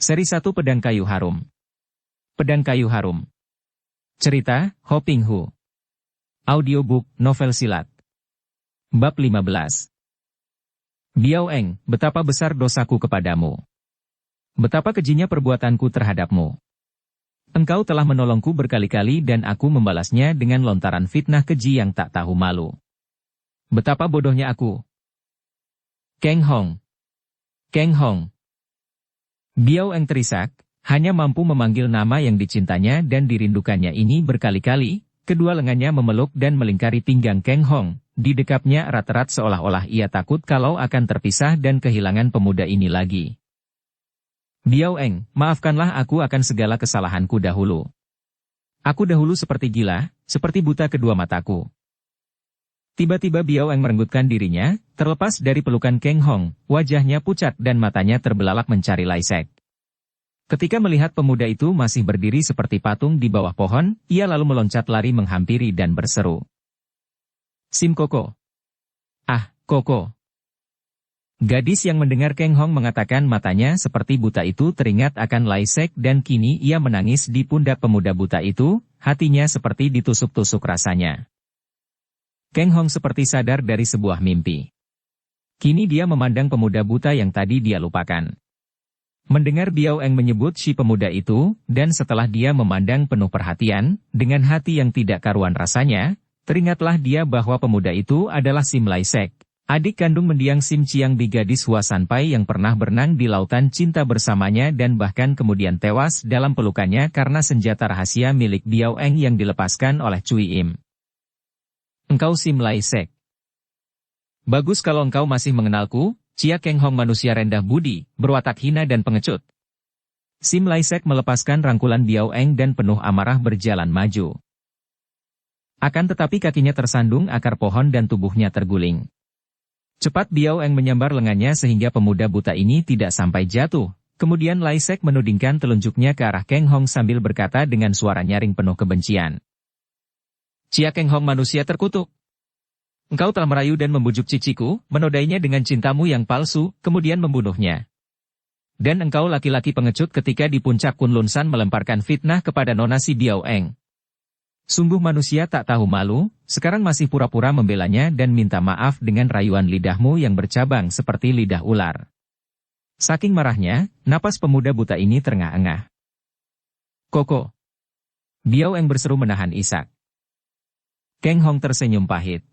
Seri 1 Pedang Kayu Harum. Pedang Kayu Harum. Cerita, Ho Ping Hu. Audiobook, novel silat. Bab 15. Biao Eng, betapa besar dosaku kepadamu. Betapa kejinya perbuatanku terhadapmu. Engkau telah menolongku berkali-kali dan aku membalasnya dengan lontaran fitnah keji yang tak tahu malu. Betapa bodohnya aku. Keng Hong. Keng Hong. Biao Eng terisak, hanya mampu memanggil nama yang dicintanya dan dirindukannya ini berkali-kali, kedua lengannya memeluk dan melingkari pinggang Keng Hong, didekapnya erat-erat seolah-olah ia takut kalau akan terpisah dan kehilangan pemuda ini lagi. Biao Eng, maafkanlah aku akan segala kesalahanku dahulu. Aku dahulu seperti gila, seperti buta kedua mataku. Tiba-tiba Biao Eng merenggutkan dirinya, terlepas dari pelukan Keng Hong, wajahnya pucat dan matanya terbelalak mencari Lai Sek. Ketika melihat pemuda itu masih berdiri seperti patung di bawah pohon, ia lalu meloncat lari menghampiri dan berseru. Sim Koko. Ah, Koko. Gadis yang mendengar Keng Hong mengatakan matanya seperti buta itu teringat akan Lai Sek dan kini ia menangis di pundak pemuda buta itu, hatinya seperti ditusuk-tusuk rasanya. Keng Hong seperti sadar dari sebuah mimpi. Kini dia memandang pemuda buta yang tadi dia lupakan. Mendengar Biao Eng menyebut si pemuda itu, dan setelah dia memandang penuh perhatian, dengan hati yang tidak karuan rasanya, teringatlah dia bahwa pemuda itu adalah Sim Lai Sek, adik kandung mendiang Sim Chiang Bi gadis Hua Sanpai yang pernah berenang di lautan cinta bersamanya dan bahkan kemudian tewas dalam pelukannya karena senjata rahasia milik Biao Eng yang dilepaskan oleh Cui Im. Engkau Sim Lai Sek. Bagus kalau engkau masih mengenalku, Cia Keng Hong manusia rendah budi, berwatak hina dan pengecut. Sim Lai Sek melepaskan rangkulan Biao Eng dan penuh amarah berjalan maju. Akan tetapi kakinya tersandung akar pohon dan tubuhnya terguling. Cepat Biao Eng menyambar lengannya sehingga pemuda buta ini tidak sampai jatuh. Kemudian Lai Sek menudingkan telunjuknya ke arah Keng Hong sambil berkata dengan suara nyaring penuh kebencian. Cia Keng Hong manusia terkutuk. Engkau telah merayu dan membujuk ciciku, menodainya dengan cintamu yang palsu, kemudian membunuhnya. Dan engkau laki-laki pengecut ketika di puncak Kunlun San melemparkan fitnah kepada nona si Biao Eng. Sungguh manusia tak tahu malu, sekarang masih pura-pura membelanya dan minta maaf dengan rayuan lidahmu yang bercabang seperti lidah ular. Saking marahnya, napas pemuda buta ini terengah-engah. Koko. Biao Eng berseru menahan isak. Keng Hong tersenyum pahit.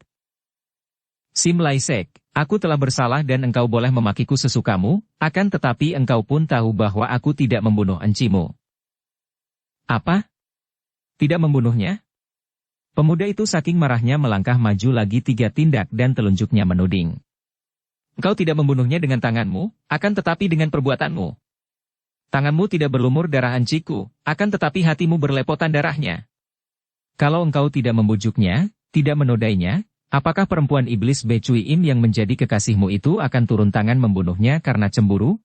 Sim Lai Sek, aku telah bersalah dan engkau boleh memakiku sesukamu, akan tetapi engkau pun tahu bahwa aku tidak membunuh encimu. Apa? Tidak membunuhnya? Pemuda itu saking marahnya melangkah maju lagi 3 tindak dan telunjuknya menuding. Engkau tidak membunuhnya dengan tanganmu, akan tetapi dengan perbuatanmu. Tanganmu tidak berlumur darah enciku, akan tetapi hatimu berlepotan darahnya. Kalau engkau tidak membujuknya, tidak menodainya, apakah perempuan iblis Be Cui Im yang menjadi kekasihmu itu akan turun tangan membunuhnya karena cemburu?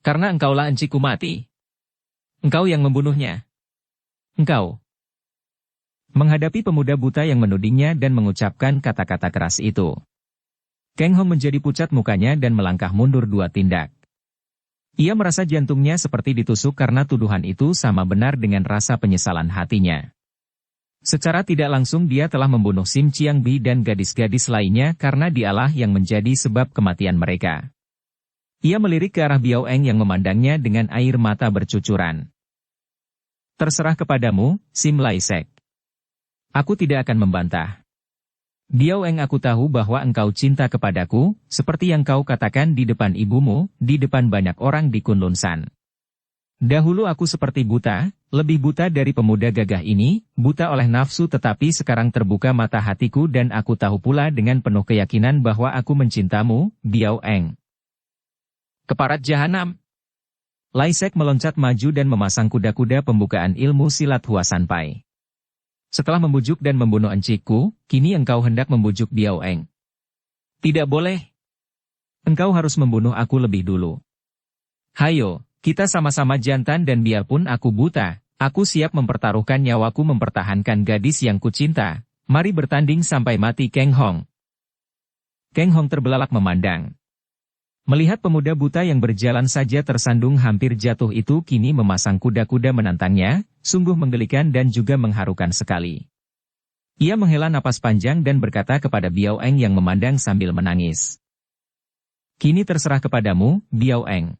Karena engkaulah enciku mati. Engkau yang membunuhnya. Engkau. Menghadapi pemuda buta yang menudingnya dan mengucapkan kata-kata keras itu, Keng Hong menjadi pucat mukanya dan melangkah mundur 2 tindak. Ia merasa jantungnya seperti ditusuk karena tuduhan itu sama benar dengan rasa penyesalan hatinya. Secara tidak langsung dia telah membunuh Sim Chiang Bi dan gadis-gadis lainnya karena dialah yang menjadi sebab kematian mereka. Ia melirik ke arah Biao Eng yang memandangnya dengan air mata bercucuran. Terserah kepadamu, Sim Lai Sek. Aku tidak akan membantah. Biao Eng, aku tahu bahwa engkau cinta kepadaku, seperti yang kau katakan di depan ibumu, di depan banyak orang di Kunlun San. Dahulu aku seperti buta, lebih buta dari pemuda gagah ini, buta oleh nafsu tetapi sekarang terbuka mata hatiku dan aku tahu pula dengan penuh keyakinan bahwa aku mencintamu, Biao Eng. Keparat jahanam. Lai Sek meloncat maju dan memasang kuda-kuda pembukaan ilmu silat Hua Sanpai. Setelah membujuk dan membunuh enciku, kini engkau hendak membujuk Biao Eng. Tidak boleh. Engkau harus membunuh aku lebih dulu. Hayo. Kita sama-sama jantan dan biarpun aku buta, aku siap mempertaruhkan nyawaku mempertahankan gadis yang kucinta. Mari bertanding sampai mati Keng Hong. Keng Hong terbelalak memandang. Melihat pemuda buta yang berjalan saja tersandung hampir jatuh itu kini memasang kuda-kuda menantangnya, sungguh menggelikan dan juga mengharukan sekali. Ia menghela napas panjang dan berkata kepada Biao Eng yang memandang sambil menangis. Kini terserah kepadamu, Biao Eng.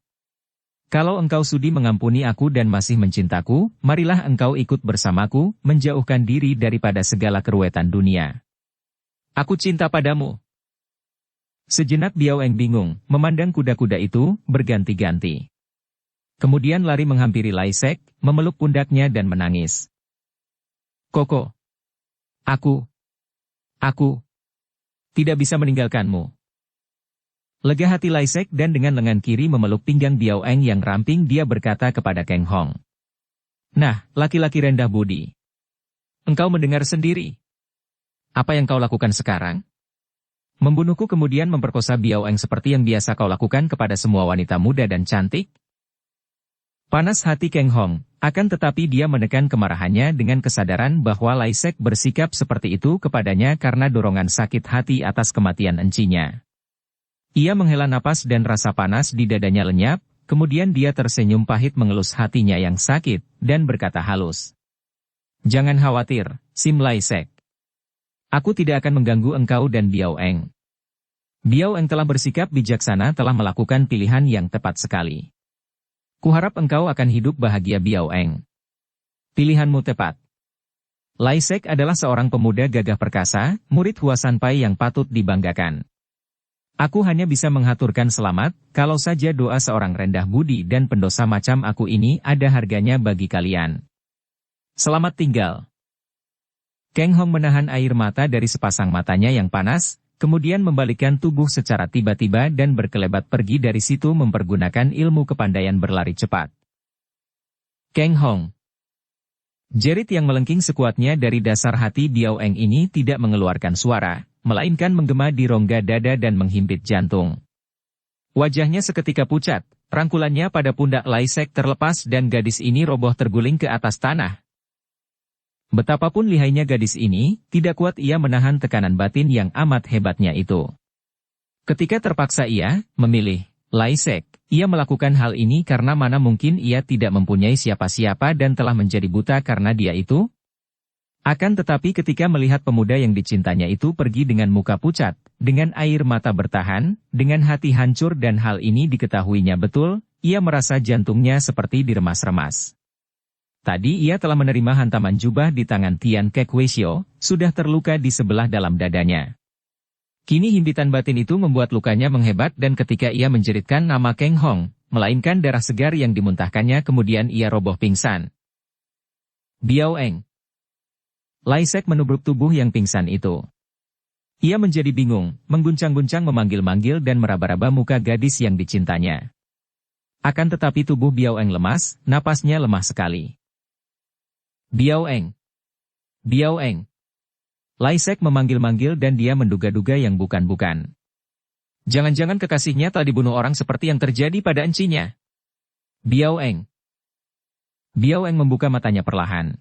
Kalau engkau sudi mengampuni aku dan masih mencintaku, marilah engkau ikut bersamaku, menjauhkan diri daripada segala keruwetan dunia. Aku cinta padamu. Sejenak Biao Eng bingung, memandang kuda-kuda itu, berganti-ganti. Kemudian lari menghampiri Lai Sek, memeluk pundaknya dan menangis. Koko. Aku tidak bisa meninggalkanmu. Lega hati Lai Sek dan dengan lengan kiri memeluk pinggang Biao Eng yang ramping dia berkata kepada Keng Hong. Nah, laki-laki rendah budi. Engkau mendengar sendiri. Apa yang kau lakukan sekarang? Membunuhku kemudian memperkosa Biao Eng seperti yang biasa kau lakukan kepada semua wanita muda dan cantik? Panas hati Keng Hong, akan tetapi dia menekan kemarahannya dengan kesadaran bahwa Lai Sek bersikap seperti itu kepadanya karena dorongan sakit hati atas kematian encinya. Ia menghela napas dan rasa panas di dadanya lenyap, kemudian dia tersenyum pahit mengelus hatinya yang sakit, dan berkata halus. Jangan khawatir, Sim Lai Sek. Aku tidak akan mengganggu engkau dan Biao Eng. Biao Eng telah bersikap bijaksana telah melakukan pilihan yang tepat sekali. Kuharap engkau akan hidup bahagia Biao Eng. Pilihanmu tepat. Lai Sek adalah seorang pemuda gagah perkasa, murid Hua Sanpai yang patut dibanggakan. Aku hanya bisa menghaturkan selamat, kalau saja doa seorang rendah budi dan pendosa macam aku ini ada harganya bagi kalian. Selamat tinggal. Keng Hong menahan air mata dari sepasang matanya yang panas, kemudian membalikkan tubuh secara tiba-tiba dan berkelebat pergi dari situ mempergunakan ilmu kepandaian berlari cepat. Keng Hong. Jerit yang melengking sekuatnya dari dasar hati Biao Eng ini tidak mengeluarkan suara, melainkan menggema di rongga dada dan menghimpit jantung. Wajahnya seketika pucat, rangkulannya pada pundak Lai Sek terlepas dan gadis ini roboh terguling ke atas tanah. Betapapun lihainya gadis ini, tidak kuat ia menahan tekanan batin yang amat hebatnya itu. Ketika terpaksa ia memilih Lai Sek, ia melakukan hal ini karena mana mungkin ia tidak mempunyai siapa-siapa dan telah menjadi buta karena dia itu? Akan tetapi ketika melihat pemuda yang dicintanya itu pergi dengan muka pucat, dengan air mata bertahan, dengan hati hancur dan hal ini diketahuinya betul, ia merasa jantungnya seperti diremas-remas. Tadi ia telah menerima hantaman jubah di tangan Tian Kek Weisyo, sudah terluka di sebelah dalam dadanya. Kini himpitan batin itu membuat lukanya menghebat dan ketika ia menjeritkan nama Keng Hong, melainkan darah segar yang dimuntahkannya kemudian ia roboh pingsan. Biao Eng. Lai Sek menubruk tubuh yang pingsan itu. Ia menjadi bingung, mengguncang-guncang memanggil-manggil dan meraba-raba muka gadis yang dicintanya. Akan tetapi tubuh Biao Eng lemas, napasnya lemah sekali. Biao Eng. Biao Eng. Lai Sek memanggil-manggil dan dia menduga-duga yang bukan-bukan. Jangan-jangan kekasihnya telah dibunuh orang seperti yang terjadi pada encinya. Biao Eng. Biao Eng membuka matanya perlahan.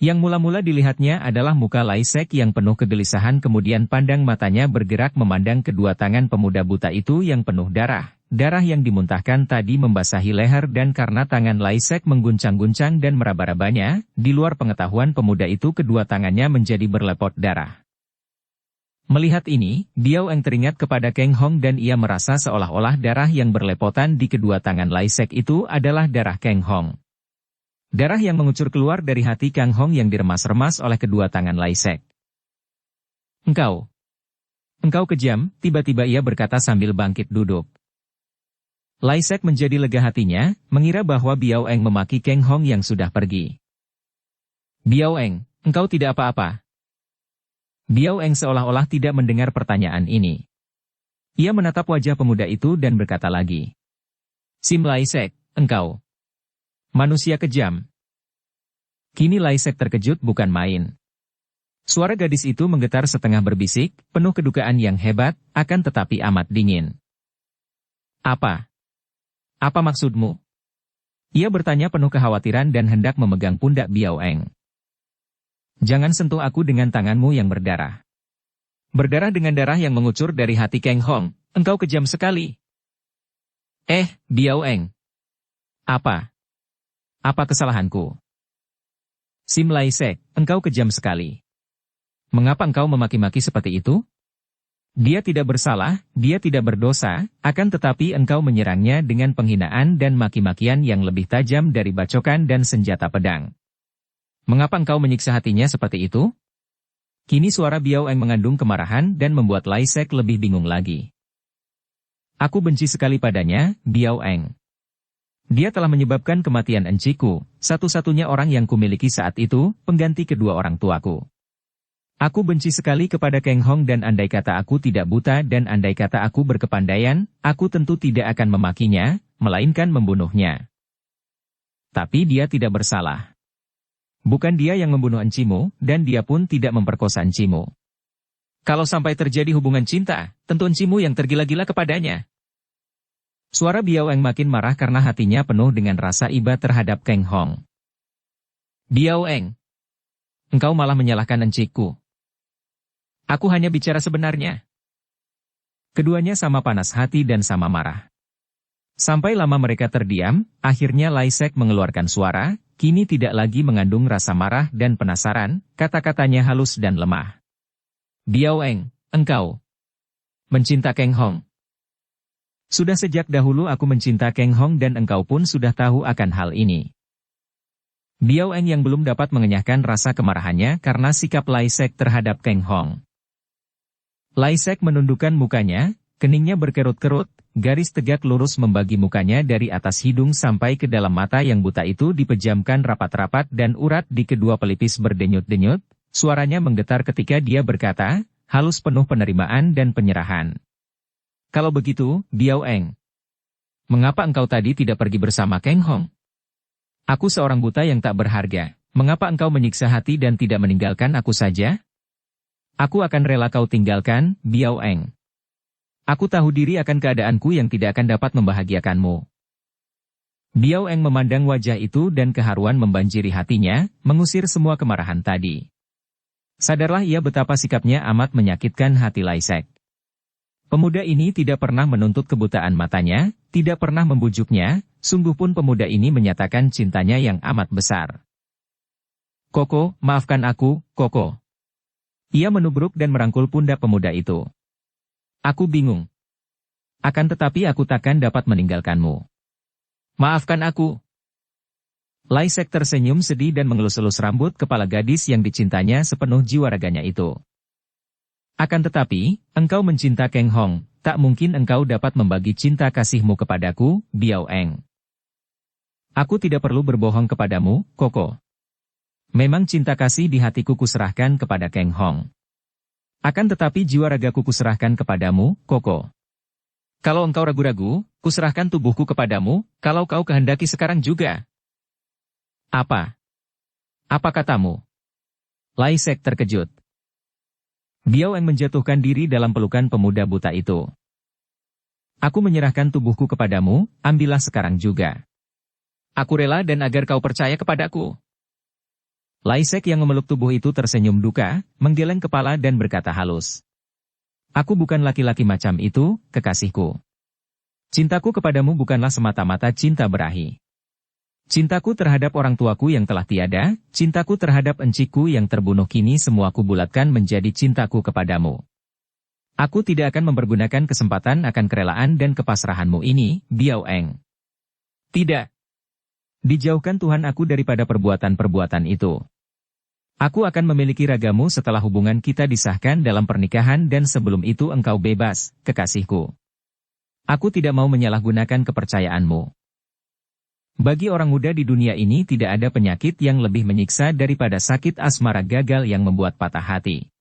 Yang mula-mula dilihatnya adalah muka Lai Sek yang penuh kegelisahan kemudian pandang matanya bergerak memandang kedua tangan pemuda buta itu yang penuh darah. Darah yang dimuntahkan tadi membasahi leher dan karena tangan Lai Sek mengguncang-guncang dan meraba-rabanya, di luar pengetahuan pemuda itu kedua tangannya menjadi berlepot darah. Melihat ini, Biao Eng teringat kepada Keng Hong dan ia merasa seolah-olah darah yang berlepotan di kedua tangan Lai Sek itu adalah darah Keng Hong. Darah yang mengucur keluar dari hati Kang Hong yang diremas-remas oleh kedua tangan Lai Sek. Engkau kejam, tiba-tiba ia berkata sambil bangkit duduk. Lai Sek menjadi lega hatinya, mengira bahwa Biao Eng memaki Keng Hong yang sudah pergi. Biao Eng, engkau tidak apa-apa. Biao Eng seolah-olah tidak mendengar pertanyaan ini. Ia menatap wajah pemuda itu dan berkata lagi. Sim Lai Sek, engkau manusia kejam. Kini Lai Sek terkejut bukan main. Suara gadis itu menggetar setengah berbisik, penuh kedukaan yang hebat, akan tetapi amat dingin. Apa? Apa maksudmu? Ia bertanya penuh kekhawatiran dan hendak memegang pundak Biao Eng. Jangan sentuh aku dengan tanganmu yang berdarah. Berdarah dengan darah yang mengucur dari hati Keng Hong, engkau kejam sekali. Biao Eng. Apa? Apa kesalahanku? Sim Lai Sek, engkau kejam sekali. Mengapa engkau memaki-maki seperti itu? Dia tidak bersalah, dia tidak berdosa, akan tetapi engkau menyerangnya dengan penghinaan dan maki-makian yang lebih tajam dari bacokan dan senjata pedang. Mengapa engkau menyiksa hatinya seperti itu? Kini suara Biao Eng mengandung kemarahan dan membuat Lai Sek lebih bingung lagi. Aku benci sekali padanya, Biao Eng. Dia telah menyebabkan kematian enciku, satu-satunya orang yang kumiliki saat itu, pengganti kedua orang tuaku. Aku benci sekali kepada Kang Hong dan andai kata aku tidak buta dan andai kata aku berkepandaian, aku tentu tidak akan memakinya, melainkan membunuhnya. Tapi dia tidak bersalah. Bukan dia yang membunuh encimu, dan dia pun tidak memperkosa encimu. Kalau sampai terjadi hubungan cinta, tentu encimu yang tergila-gila kepadanya. Suara Biao Eng makin marah karena hatinya penuh dengan rasa iba terhadap Kang Hong. Biao Eng, engkau malah menyalahkan encikku. Aku hanya bicara sebenarnya. Keduanya sama panas hati dan sama marah. Sampai lama mereka terdiam, akhirnya Lai Sek mengeluarkan suara, kini tidak lagi mengandung rasa marah dan penasaran, kata-katanya halus dan lemah. Biao Eng, engkau mencinta Kang Hong. Sudah sejak dahulu aku mencinta Kang Hong dan engkau pun sudah tahu akan hal ini. Biao Eng yang belum dapat mengenyahkan rasa kemarahannya karena sikap Lai Sek terhadap Kang Hong. Lai Sek menundukkan mukanya, keningnya berkerut-kerut, garis tegak lurus membagi mukanya dari atas hidung sampai ke dalam mata yang buta itu dipejamkan rapat-rapat dan urat di kedua pelipis berdenyut-denyut, suaranya menggetar ketika dia berkata, halus penuh penerimaan dan penyerahan. Kalau begitu, Biao Eng, mengapa engkau tadi tidak pergi bersama Kang Hong? Aku seorang buta yang tak berharga, mengapa engkau menyiksa hati dan tidak meninggalkan aku saja? Aku akan rela kau tinggalkan, Biao Eng. Aku tahu diri akan keadaanku yang tidak akan dapat membahagiakanmu. Biao Eng memandang wajah itu dan keharuan membanjiri hatinya, mengusir semua kemarahan tadi. Sadarlah ia betapa sikapnya amat menyakitkan hati Lai Sek. Pemuda ini tidak pernah menuntut kebutaan matanya, tidak pernah membujuknya, sungguh pun pemuda ini menyatakan cintanya yang amat besar. Koko, maafkan aku, Koko. Ia menubruk dan merangkul pundak pemuda itu. Aku bingung. Akan tetapi aku takkan dapat meninggalkanmu. Maafkan aku. Lai Sek tersenyum sedih dan mengelus-elus rambut kepala gadis yang dicintanya sepenuh jiwa raganya itu. Akan tetapi, engkau mencinta Kang Hong, tak mungkin engkau dapat membagi cinta kasihmu kepadaku, Biao Eng. Aku tidak perlu berbohong kepadamu, Koko. Memang cinta kasih di hatiku kuserahkan kepada Kang Hong. Akan tetapi jiwa ragaku kuserahkan kepadamu, Koko. Kalau engkau ragu-ragu, kuserahkan tubuhku kepadamu, kalau kau kehendaki sekarang juga. Apa? Apa katamu? Lai Sek terkejut. Biao Eng menjatuhkan diri dalam pelukan pemuda buta itu. Aku menyerahkan tubuhku kepadamu, ambillah sekarang juga. Aku rela dan agar kau percaya kepadaku. Lai Sek yang memeluk tubuh itu tersenyum duka, menggeleng kepala dan berkata halus. Aku bukan laki-laki macam itu, kekasihku. Cintaku kepadamu bukanlah semata-mata cinta berahi. Cintaku terhadap orang tuaku yang telah tiada, cintaku terhadap enciku yang terbunuh kini semua kubulatkan menjadi cintaku kepadamu. Aku tidak akan mempergunakan kesempatan akan kerelaan dan kepasrahanmu ini, Biao Eng. Tidak. Dijauhkan Tuhan aku daripada perbuatan-perbuatan itu. Aku akan memiliki ragamu setelah hubungan kita disahkan dalam pernikahan dan sebelum itu engkau bebas, kekasihku. Aku tidak mau menyalahgunakan kepercayaanmu. Bagi orang muda di dunia ini tidak ada penyakit yang lebih menyiksa daripada sakit asmara gagal yang membuat patah hati.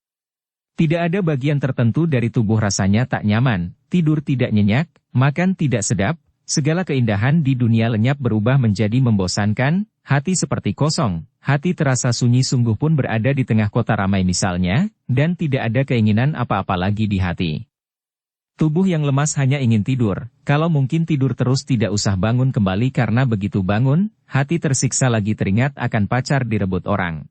Tidak ada bagian tertentu dari tubuh rasanya tak nyaman, tidur tidak nyenyak, makan tidak sedap, segala keindahan di dunia lenyap berubah menjadi membosankan, hati seperti kosong, hati terasa sunyi sungguh pun berada di tengah kota ramai misalnya, dan tidak ada keinginan apa-apa lagi di hati. Tubuh yang lemas hanya ingin tidur, kalau mungkin tidur terus tidak usah bangun kembali karena begitu bangun, hati tersiksa lagi teringat akan pacar direbut orang.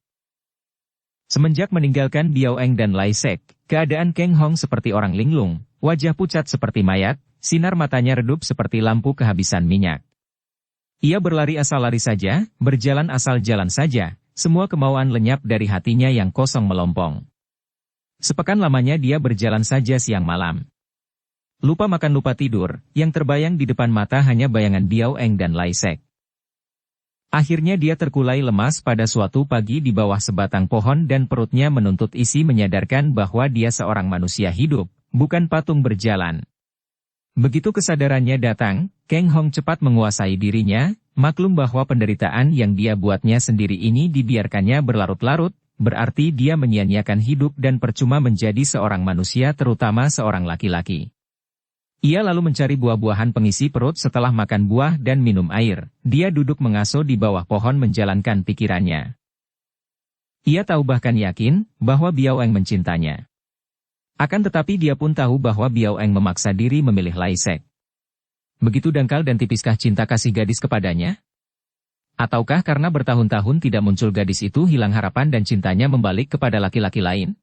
Semenjak meninggalkan Biao Eng dan Lai Sek, keadaan Kang Hong seperti orang linglung, wajah pucat seperti mayat, sinar matanya redup seperti lampu kehabisan minyak. Ia berlari asal lari saja, berjalan asal jalan saja, semua kemauan lenyap dari hatinya yang kosong melompong. Sepekan lamanya dia berjalan saja siang malam. Lupa makan lupa tidur, yang terbayang di depan mata hanya bayangan Biao Eng dan Lai Sek. Akhirnya dia terkulai lemas pada suatu pagi di bawah sebatang pohon dan perutnya menuntut isi menyadarkan bahwa dia seorang manusia hidup, bukan patung berjalan. Begitu kesadarannya datang, Kang Hong cepat menguasai dirinya, maklum bahwa penderitaan yang dia buatnya sendiri ini dibiarkannya berlarut-larut, berarti dia menyia-nyiakan hidup dan percuma menjadi seorang manusia terutama seorang laki-laki. Ia lalu mencari buah-buahan pengisi perut setelah makan buah dan minum air. Dia duduk mengaso di bawah pohon menjalankan pikirannya. Ia tahu bahkan yakin bahwa Biao Eng mencintanya. Akan tetapi dia pun tahu bahwa Biao Eng memaksa diri memilih Lai Sek. Begitu dangkal dan tipiskah cinta kasih gadis kepadanya? Ataukah karena bertahun-tahun tidak muncul gadis itu hilang harapan dan cintanya membalik kepada laki-laki lain?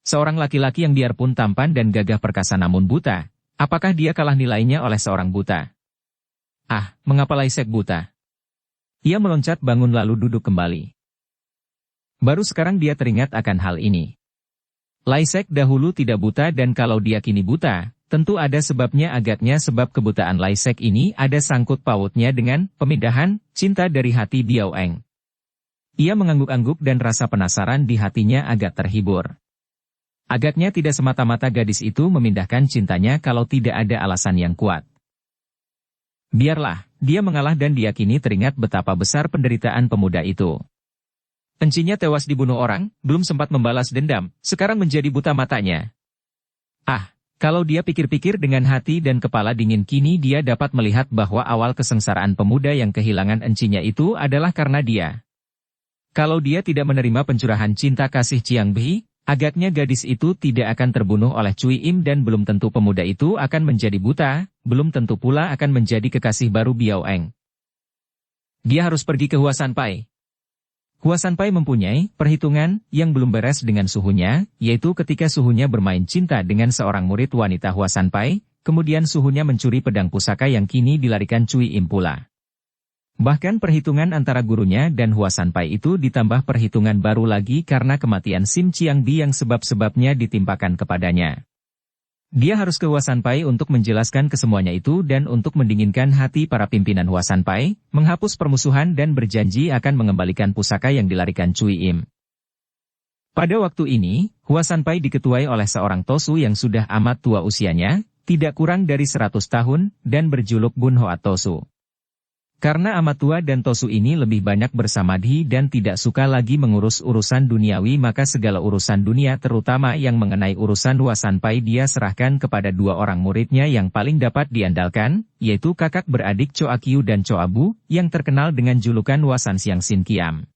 Seorang laki-laki yang biarpun tampan dan gagah perkasa namun buta. Apakah dia kalah nilainya oleh seorang buta? Ah, mengapa Lai Sek buta? Ia meloncat bangun lalu duduk kembali. Baru sekarang dia teringat akan hal ini. Lai Sek dahulu tidak buta dan kalau dia kini buta, tentu ada sebabnya agaknya sebab kebutaan Lai Sek ini ada sangkut pautnya dengan pemindahan cinta dari hati Biao Eng. Ia mengangguk-angguk dan rasa penasaran di hatinya agak terhibur. Agaknya tidak semata-mata gadis itu memindahkan cintanya kalau tidak ada alasan yang kuat. Biarlah, dia mengalah dan dia kini teringat betapa besar penderitaan pemuda itu. Encinya tewas dibunuh orang, belum sempat membalas dendam, sekarang menjadi buta matanya. Ah, kalau dia pikir-pikir dengan hati dan kepala dingin kini dia dapat melihat bahwa awal kesengsaraan pemuda yang kehilangan encinya itu adalah karena dia. Kalau dia tidak menerima pencurahan cinta kasih Chiang Bi, agaknya gadis itu tidak akan terbunuh oleh Cui Im dan belum tentu pemuda itu akan menjadi buta, belum tentu pula akan menjadi kekasih baru Biao Eng. Dia harus pergi ke Hua Sanpai. Hua Sanpai mempunyai perhitungan yang belum beres dengan suhunya, yaitu ketika suhunya bermain cinta dengan seorang murid wanita Hua Sanpai, kemudian suhunya mencuri pedang pusaka yang kini dilarikan Cui Im pula. Bahkan perhitungan antara gurunya dan Hua Sanpai itu ditambah perhitungan baru lagi karena kematian Sim Chiang Bi yang sebab-sebabnya ditimpakan kepadanya. Dia harus ke Hua Sanpai untuk menjelaskan kesemuanya itu dan untuk mendinginkan hati para pimpinan Hua Sanpai, menghapus permusuhan dan berjanji akan mengembalikan pusaka yang dilarikan Cui Im. Pada waktu ini, Hua Sanpai diketuai oleh seorang Tosu yang sudah amat tua usianya, tidak kurang dari 100 tahun, dan berjuluk Bun Hoa Tosu. Karena amat tua dan Tosu ini lebih banyak bersamadhi dan tidak suka lagi mengurus urusan duniawi maka segala urusan dunia terutama yang mengenai urusan Hua Sanpai dia serahkan kepada dua orang muridnya yang paling dapat diandalkan, yaitu kakak beradik Choa Kiu dan Choa Bu, yang terkenal dengan julukan Hua San Siang Sin Kiam.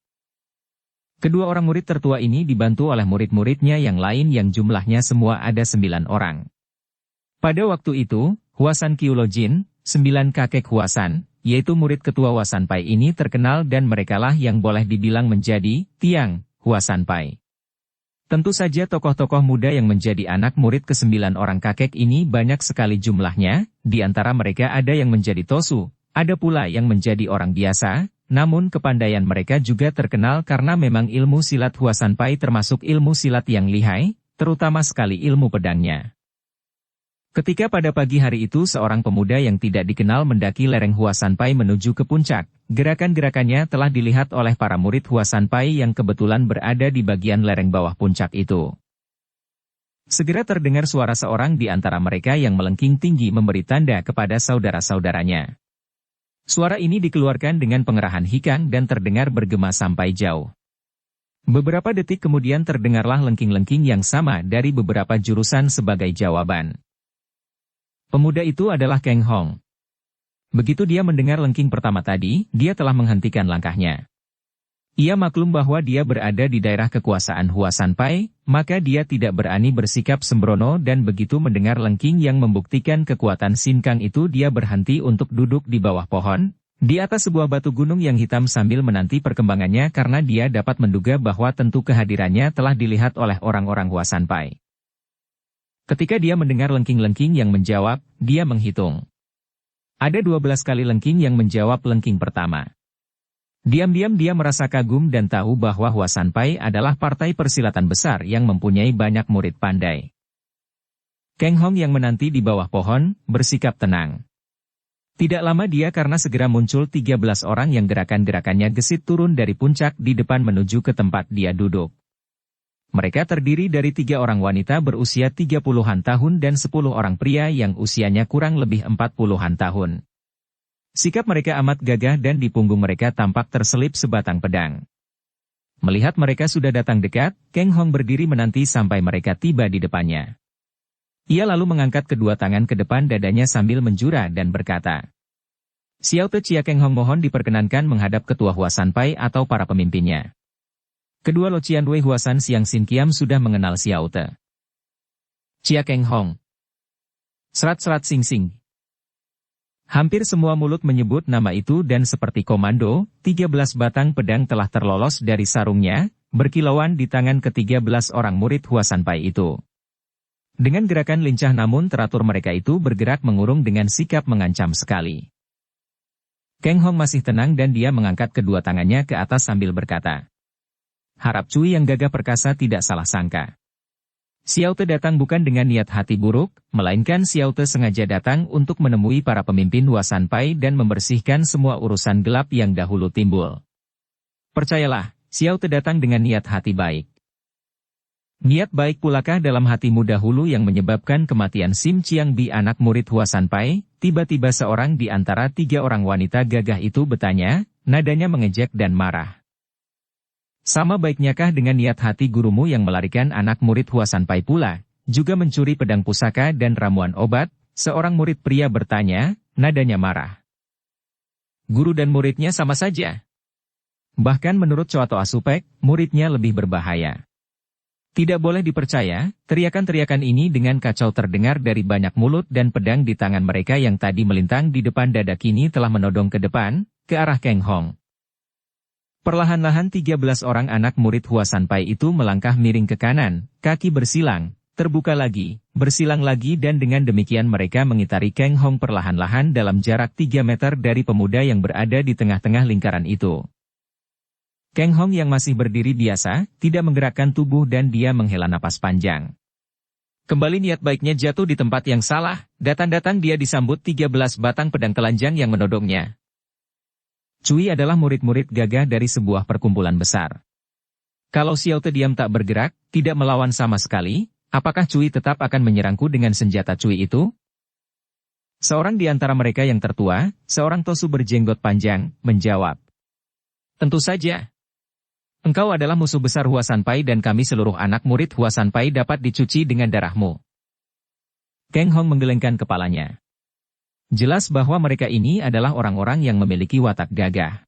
Kedua orang murid tertua ini dibantu oleh murid-muridnya yang lain yang jumlahnya semua ada 9 orang. Pada waktu itu, Hua San Kiu Lo Jin, 9 kakek Hua San, yaitu murid ketua Hua Sanpai ini terkenal dan merekalah yang boleh dibilang menjadi tiang Hua Sanpai. Tentu saja tokoh-tokoh muda yang menjadi anak murid ke-9 orang kakek ini banyak sekali jumlahnya, di antara mereka ada yang menjadi Tosu, ada pula yang menjadi orang biasa, namun kepandaian mereka juga terkenal karena memang ilmu silat Hua Sanpai termasuk ilmu silat yang lihai, terutama sekali ilmu pedangnya. Ketika pada pagi hari itu seorang pemuda yang tidak dikenal mendaki lereng Hua Sanpai menuju ke puncak, gerakan-gerakannya telah dilihat oleh para murid Hua Sanpai yang kebetulan berada di bagian lereng bawah puncak itu. Segera terdengar suara seorang di antara mereka yang melengking tinggi memberi tanda kepada saudara-saudaranya. Suara ini dikeluarkan dengan pengerahan hikang dan terdengar bergema sampai jauh. Beberapa detik kemudian terdengarlah lengking-lengking yang sama dari beberapa jurusan sebagai jawaban. Pemuda itu adalah Kang Hong. Begitu dia mendengar lengking pertama tadi, dia telah menghentikan langkahnya. Ia maklum bahwa dia berada di daerah kekuasaan Hua Sanpai, maka dia tidak berani bersikap sembrono dan begitu mendengar lengking yang membuktikan kekuatan Sin Kang itu dia berhenti untuk duduk di bawah pohon, di atas sebuah batu gunung yang hitam sambil menanti perkembangannya karena dia dapat menduga bahwa tentu kehadirannya telah dilihat oleh orang-orang Hua Sanpai. Ketika dia mendengar lengking-lengking yang menjawab, dia menghitung. Ada 12 kali lengking yang menjawab lengking pertama. Diam-diam dia merasa kagum dan tahu bahwa Hua Sanpai adalah partai persilatan besar yang mempunyai banyak murid pandai. Keng Hong yang menanti di bawah pohon, bersikap tenang. Tidak lama dia karena segera muncul 13 orang yang gerakan-gerakannya gesit turun dari puncak di depan menuju ke tempat dia duduk. Mereka terdiri dari 3 orang wanita berusia 30-an tahun dan 10 orang pria yang usianya kurang lebih 40-an tahun. Sikap mereka amat gagah dan di punggung mereka tampak terselip sebatang pedang. Melihat mereka sudah datang dekat, Keng Hong berdiri menanti sampai mereka tiba di depannya. Ia lalu mengangkat kedua tangan ke depan dadanya sambil menjura dan berkata, "Xiao Te Chia Keng Hong mohon diperkenankan menghadap ketua Hua Sanpai atau para pemimpinnya." Kedua Lo Chian Wei Huasan Siang Sin Kiam sudah mengenal Xiao Te Chia Keng Hong. Serat-serat sing-sing. Hampir semua mulut menyebut nama itu dan seperti komando, 13 batang pedang telah terlolos dari sarungnya, berkilauan di tangan ke-13 orang murid Hua Sanpai itu. Dengan gerakan lincah namun teratur mereka itu bergerak mengurung dengan sikap mengancam sekali. Keng Hong masih tenang dan dia mengangkat kedua tangannya ke atas sambil berkata, "Harap Cui yang gagah perkasa tidak salah sangka. Xiao Te datang bukan dengan niat hati buruk, melainkan Xiao Te sengaja datang untuk menemui para pemimpin Hua Sanpai dan membersihkan semua urusan gelap yang dahulu timbul. Percayalah, Xiao Te datang dengan niat hati baik. Niat baik pulakah dalam hatimu dahulu yang menyebabkan kematian Sim Chiang Bi anak murid Hua Sanpai?" Tiba-tiba seorang di antara 3 orang wanita gagah itu bertanya, nadanya mengejek dan marah. "Sama baiknyakah dengan niat hati gurumu yang melarikan anak murid Hua Sanpai pula, juga mencuri pedang pusaka dan ramuan obat?" Seorang murid pria bertanya, nadanya marah. "Guru dan muridnya sama saja. Bahkan menurut Coato Asupek, muridnya lebih berbahaya." Tidak boleh dipercaya, teriakan-teriakan ini dengan kacau terdengar dari banyak mulut dan pedang di tangan mereka yang tadi melintang di depan dada kini telah menodong ke depan, ke arah Keng Hong. Perlahan-lahan 13 orang anak murid Hua Sanpai itu melangkah miring ke kanan, kaki bersilang, terbuka lagi, bersilang lagi dan dengan demikian mereka mengitari Keng Hong perlahan-lahan dalam jarak 3 meter dari pemuda yang berada di tengah-tengah lingkaran itu. Keng Hong yang masih berdiri biasa, tidak menggerakkan tubuh dan dia menghela napas panjang. Kembali niat baiknya jatuh di tempat yang salah, datang-datang dia disambut 13 batang pedang telanjang yang menodongnya. Cui adalah murid-murid gagah dari sebuah perkumpulan besar. Kalau Xiao Te diam tak bergerak, tidak melawan sama sekali, apakah Cui tetap akan menyerangku dengan senjata Cui itu? Seorang di antara mereka yang tertua, seorang tosu berjenggot panjang, menjawab. "Tentu saja. Engkau adalah musuh besar Hua Sanpai dan kami seluruh anak murid Hua Sanpai dapat dicuci dengan darahmu." Keng Hong menggelengkan kepalanya. Jelas bahwa mereka ini adalah orang-orang yang memiliki watak gagah.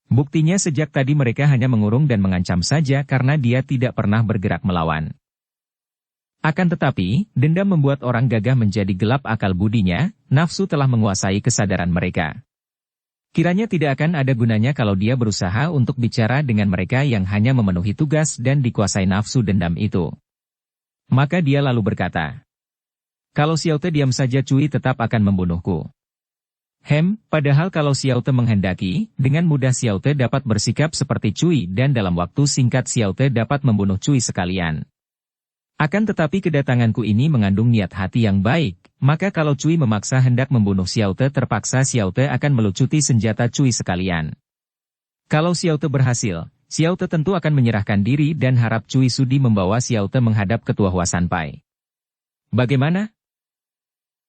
Buktinya sejak tadi mereka hanya mengurung dan mengancam saja karena dia tidak pernah bergerak melawan. Akan tetapi, dendam membuat orang gagah menjadi gelap akal budinya, nafsu telah menguasai kesadaran mereka. Kiranya tidak akan ada gunanya kalau dia berusaha untuk bicara dengan mereka yang hanya memenuhi tugas dan dikuasai nafsu dendam itu. Maka dia lalu berkata, "Kalau Xiao Te diam saja Cui tetap akan membunuhku." Padahal kalau Xiao Te menghendaki, dengan mudah Xiao Te dapat bersikap seperti Cui dan dalam waktu singkat Xiao Te dapat membunuh Cui sekalian. Akan tetapi kedatanganku ini mengandung niat hati yang baik, maka kalau Cui memaksa hendak membunuh Xiao Te terpaksa Xiao Te akan melucuti senjata Cui sekalian. Kalau Xiao Te berhasil, Xiao Te tentu akan menyerahkan diri dan harap Cui sudi membawa Xiao Te menghadap ketua Hua Sanpai. Bagaimana?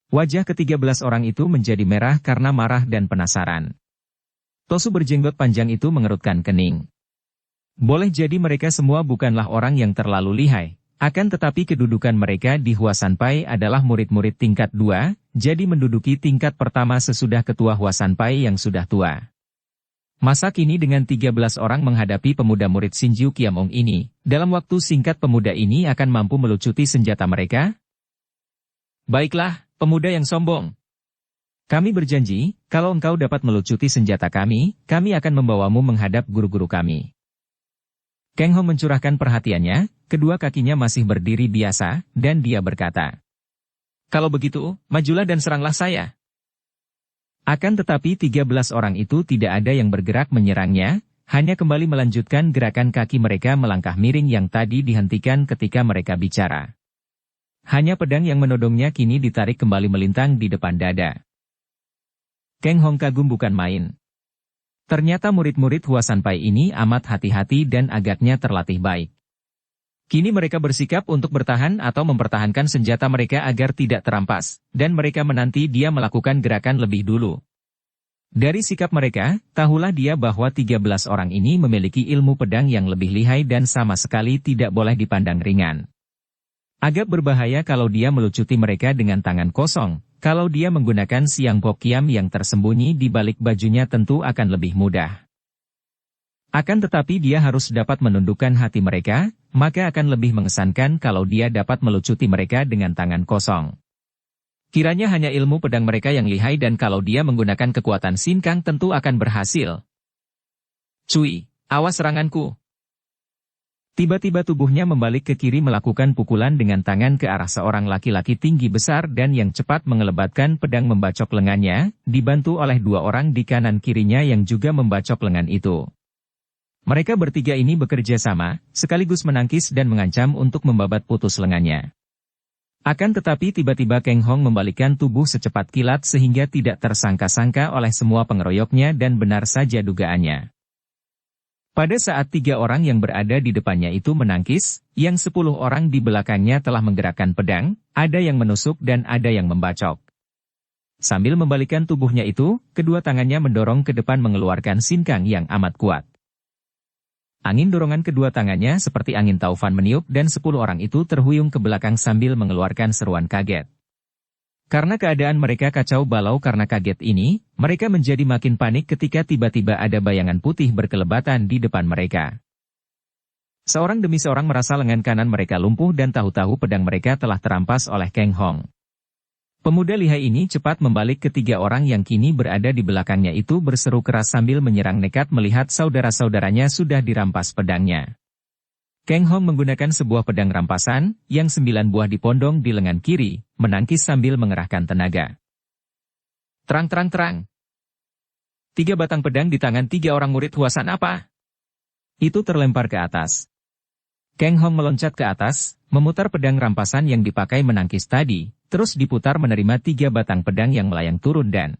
Wajah ke-13 orang itu menjadi merah karena marah dan penasaran. Tosu berjenggot panjang itu mengerutkan kening. Boleh jadi mereka semua bukanlah orang yang terlalu lihai. Akan tetapi kedudukan mereka di Hua Sanpai adalah murid-murid tingkat 2, jadi menduduki tingkat pertama sesudah ketua Hua Sanpai yang sudah tua. Masa kini dengan 13 orang menghadapi pemuda murid Xinjiu Qiamong ini, dalam waktu singkat pemuda ini akan mampu melucuti senjata mereka? Baiklah, pemuda yang sombong. Kami berjanji, kalau engkau dapat melucuti senjata kami akan membawamu menghadap guru-guru kami. Keng Hong mencurahkan perhatiannya, kedua kakinya masih berdiri biasa, dan dia berkata, "Kalau begitu, majulah dan seranglah saya." Akan tetapi 13 orang itu tidak ada yang bergerak menyerangnya, hanya kembali melanjutkan gerakan kaki mereka melangkah miring yang tadi dihentikan ketika mereka bicara. Hanya pedang yang menodongnya kini ditarik kembali melintang di depan dada. Kang Hong kagum bukan main. Ternyata murid-murid Huasanpai ini amat hati-hati dan agaknya terlatih baik. Kini mereka bersikap untuk bertahan atau mempertahankan senjata mereka agar tidak terampas, dan mereka menanti dia melakukan gerakan lebih dulu. Dari sikap mereka, tahulah dia bahwa 13 orang ini memiliki ilmu pedang yang lebih lihai dan sama sekali tidak boleh dipandang ringan. Agak berbahaya kalau dia melucuti mereka dengan tangan kosong. Kalau dia menggunakan siang bokiam yang tersembunyi di balik bajunya tentu akan lebih mudah. Akan tetapi dia harus dapat menundukkan hati mereka, maka akan lebih mengesankan kalau dia dapat melucuti mereka dengan tangan kosong. Kiranya hanya ilmu pedang mereka yang lihai dan kalau dia menggunakan kekuatan sinkang tentu akan berhasil. "Cui, awas seranganku." Tiba-tiba tubuhnya membalik ke kiri melakukan pukulan dengan tangan ke arah seorang laki-laki tinggi besar dan yang cepat mengelebatkan pedang membacok lengannya, dibantu oleh dua orang di kanan kirinya yang juga membacok lengan itu. Mereka bertiga ini bekerja sama, sekaligus menangkis dan mengancam untuk membabat putus lengannya. Akan tetapi tiba-tiba Kang Hong membalikkan tubuh secepat kilat sehingga tidak tersangka-sangka oleh semua pengeroyoknya dan benar saja dugaannya. Pada saat 3 orang yang berada di depannya itu menangkis, yang 10 orang di belakangnya telah menggerakkan pedang, ada yang menusuk dan ada yang membacok. Sambil membalikkan tubuhnya itu, kedua tangannya mendorong ke depan mengeluarkan sinkang yang amat kuat. Angin dorongan kedua tangannya seperti angin taufan meniup dan 10 orang itu terhuyung ke belakang sambil mengeluarkan seruan kaget. Karena keadaan mereka kacau balau karena kaget ini, mereka menjadi makin panik ketika tiba-tiba ada bayangan putih berkelebatan di depan mereka. Seorang demi seorang merasa lengan kanan mereka lumpuh dan tahu-tahu pedang mereka telah terampas oleh Kang Hong. Pemuda lihai ini cepat membalik ke 3 orang yang kini berada di belakangnya itu berseru keras sambil menyerang nekat melihat saudara-saudaranya sudah dirampas pedangnya. Kang Hong menggunakan sebuah pedang rampasan, yang 9 buah dipondong di lengan kiri, menangkis sambil mengerahkan tenaga. Terang-terang-terang. 3 batang pedang di tangan 3 orang murid Huasan apa? Itu terlempar ke atas. Kang Hong meloncat ke atas, memutar pedang rampasan yang dipakai menangkis tadi, terus diputar menerima 3 batang pedang yang melayang turun dan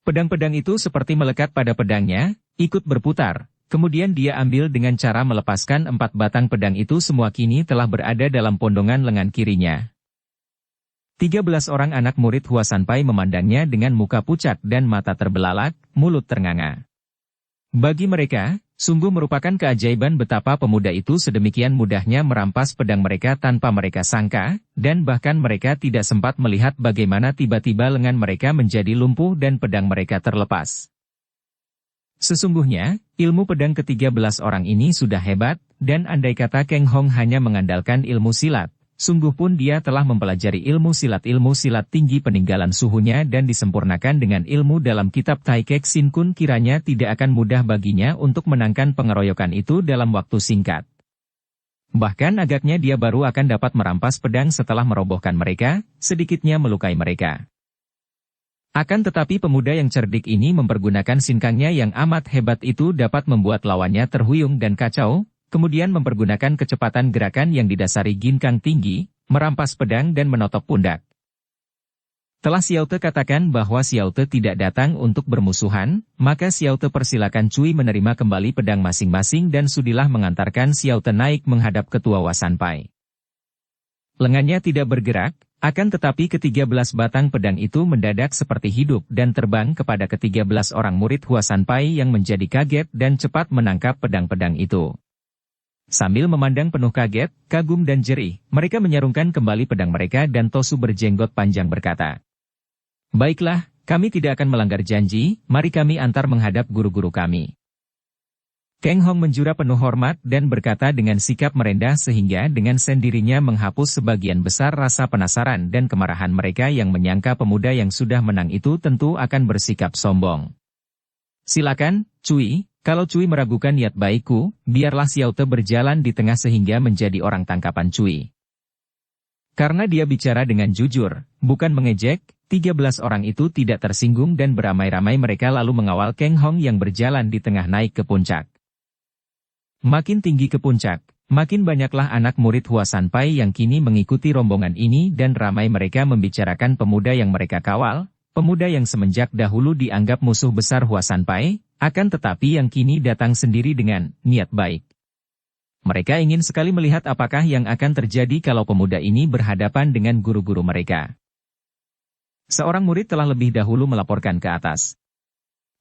pedang-pedang itu seperti melekat pada pedangnya, ikut berputar. Kemudian dia ambil dengan cara melepaskan 4 batang pedang itu semua kini telah berada dalam pondongan lengan kirinya. 13 orang anak murid Huasanpai memandangnya dengan muka pucat dan mata terbelalak, mulut ternganga. Bagi mereka, sungguh merupakan keajaiban betapa pemuda itu sedemikian mudahnya merampas pedang mereka tanpa mereka sangka, dan bahkan mereka tidak sempat melihat bagaimana tiba-tiba lengan mereka menjadi lumpuh dan pedang mereka terlepas. Sesungguhnya, ilmu pedang ke-13 orang ini sudah hebat, dan andai kata Kang Hong hanya mengandalkan ilmu silat, sungguh pun dia telah mempelajari ilmu silat tinggi peninggalan suhunya dan disempurnakan dengan ilmu dalam kitab Taikek Sin Kun kiranya tidak akan mudah baginya untuk menangkan pengeroyokan itu dalam waktu singkat. Bahkan agaknya dia baru akan dapat merampas pedang setelah merobohkan mereka, sedikitnya melukai mereka. Akan tetapi pemuda yang cerdik ini mempergunakan sinkangnya yang amat hebat itu dapat membuat lawannya terhuyung dan kacau, kemudian mempergunakan kecepatan gerakan yang didasari ginkang tinggi, merampas pedang dan menotok pundak. Telah Xiao Te katakan bahwa Xiao Te tidak datang untuk bermusuhan, maka Xiao Te persilakan Cui menerima kembali pedang masing-masing dan sudilah mengantarkan Xiao Te naik menghadap ketua Huasanpai. Lengannya tidak bergerak, akan tetapi ke-13 batang pedang itu mendadak seperti hidup dan terbang kepada ke-13 orang murid Huasanpai yang menjadi kaget dan cepat menangkap pedang-pedang itu. Sambil memandang penuh kaget, kagum dan jerih, mereka menyarungkan kembali pedang mereka dan Tosu berjenggot panjang berkata, "Baiklah, kami tidak akan melanggar janji, mari kami antar menghadap guru-guru kami." Kang Hong menjura penuh hormat dan berkata dengan sikap merendah sehingga dengan sendirinya menghapus sebagian besar rasa penasaran dan kemarahan mereka yang menyangka pemuda yang sudah menang itu tentu akan bersikap sombong. "Silakan, Cui, Kalau Cui meragukan niat baikku, biarlah Xiao Te berjalan di tengah sehingga menjadi orang tangkapan Cui. Karena dia bicara dengan jujur, bukan mengejek, 13 orang itu tidak tersinggung dan beramai-ramai mereka lalu mengawal Kang Hong yang berjalan di tengah naik ke puncak. Makin tinggi ke puncak, makin banyaklah anak murid Hua Sanpai yang kini mengikuti rombongan ini dan ramai mereka membicarakan pemuda yang mereka kawal, pemuda yang semenjak dahulu dianggap musuh besar Hua Sanpai, akan tetapi yang kini datang sendiri dengan niat baik. Mereka ingin sekali melihat apakah yang akan terjadi kalau pemuda ini berhadapan dengan guru-guru mereka. Seorang murid telah lebih dahulu melaporkan ke atas.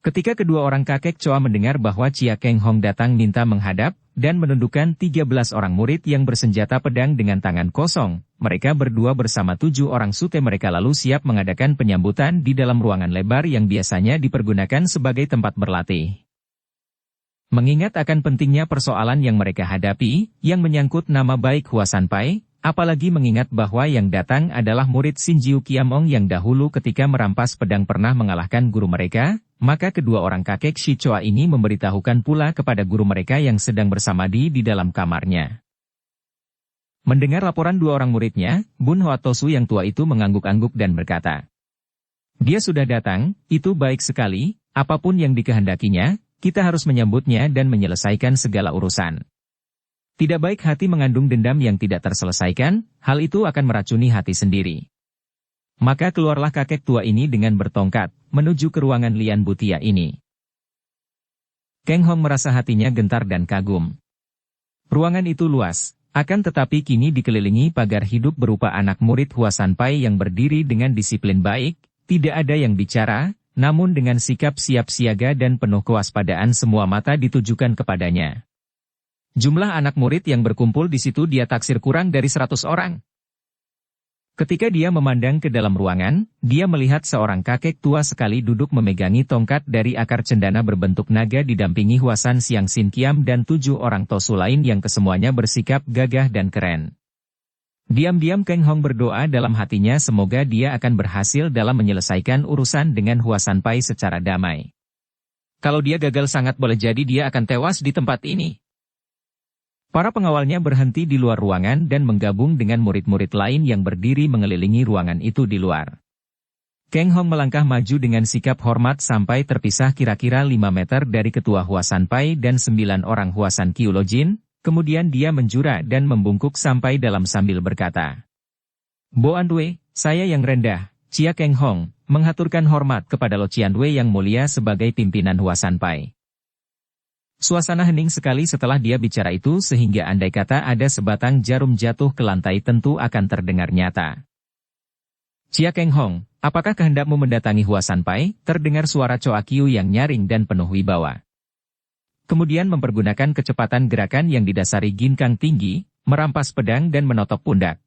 Ketika kedua orang kakek Choa mendengar bahwa Chia Kang Hong datang minta menghadap, dan menundukkan 13 orang murid yang bersenjata pedang dengan tangan kosong, mereka berdua bersama 7 orang sute mereka lalu siap mengadakan penyambutan di dalam ruangan lebar yang biasanya dipergunakan sebagai tempat berlatih. Mengingat akan pentingnya persoalan yang mereka hadapi, yang menyangkut nama baik Hua Sanpai, apalagi mengingat bahwa yang datang adalah murid Xinjiu Qiamong yang dahulu ketika merampas pedang pernah mengalahkan guru mereka, maka kedua orang kakek Shi Choa ini memberitahukan pula kepada guru mereka yang sedang bersamadi di dalam kamarnya. Mendengar laporan dua orang muridnya, Bun Hoa Tosu yang tua itu mengangguk-angguk dan berkata, "Dia sudah datang, itu baik sekali, apapun yang dikehendakinya, kita harus menyambutnya dan menyelesaikan segala urusan. Tidak baik hati mengandung dendam yang tidak terselesaikan, hal itu akan meracuni hati sendiri." Maka keluarlah kakek tua ini dengan bertongkat, menuju ke ruangan Lian Butia ini. Kang Hong merasa hatinya gentar dan kagum. Ruangan itu luas, akan tetapi kini dikelilingi pagar hidup berupa anak murid Hua Sanpai yang berdiri dengan disiplin baik, tidak ada yang bicara, namun dengan sikap siap siaga dan penuh kewaspadaan semua mata ditujukan kepadanya. Jumlah anak murid yang berkumpul di situ dia taksir kurang dari 100 orang. Ketika dia memandang ke dalam ruangan, dia melihat seorang kakek tua sekali duduk memegangi tongkat dari akar cendana berbentuk naga didampingi Huasan Siang Sin Kiam dan 7 orang tosu lain yang kesemuanya bersikap gagah dan keren. Diam-diam Kang Hong berdoa dalam hatinya semoga dia akan berhasil dalam menyelesaikan urusan dengan Hua Sanpai secara damai. Kalau dia gagal sangat boleh jadi dia akan tewas di tempat ini. Para pengawalnya berhenti di luar ruangan dan menggabung dengan murid-murid lain yang berdiri mengelilingi ruangan itu di luar. Kang Hong melangkah maju dengan sikap hormat sampai terpisah kira-kira 5 meter dari ketua Hua Sanpai dan 9 orang Huasan Kyulojin, kemudian dia menjura dan membungkuk sampai dalam sambil berkata, "Bo Andwe, saya yang rendah, Chia Kang Hong, menghaturkan hormat kepada Lo Cianwei yang mulia sebagai pimpinan Hua Sanpai." Suasana hening sekali setelah dia bicara itu sehingga andai kata ada sebatang jarum jatuh ke lantai tentu akan terdengar nyata. "Chia Kang Hong, apakah kehendakmu mendatangi Hua Sanpai?" Terdengar suara Choa Kiu yang nyaring dan penuh wibawa. Kemudian mempergunakan kecepatan gerakan yang didasari ginkang tinggi, merampas pedang dan menotok pundak.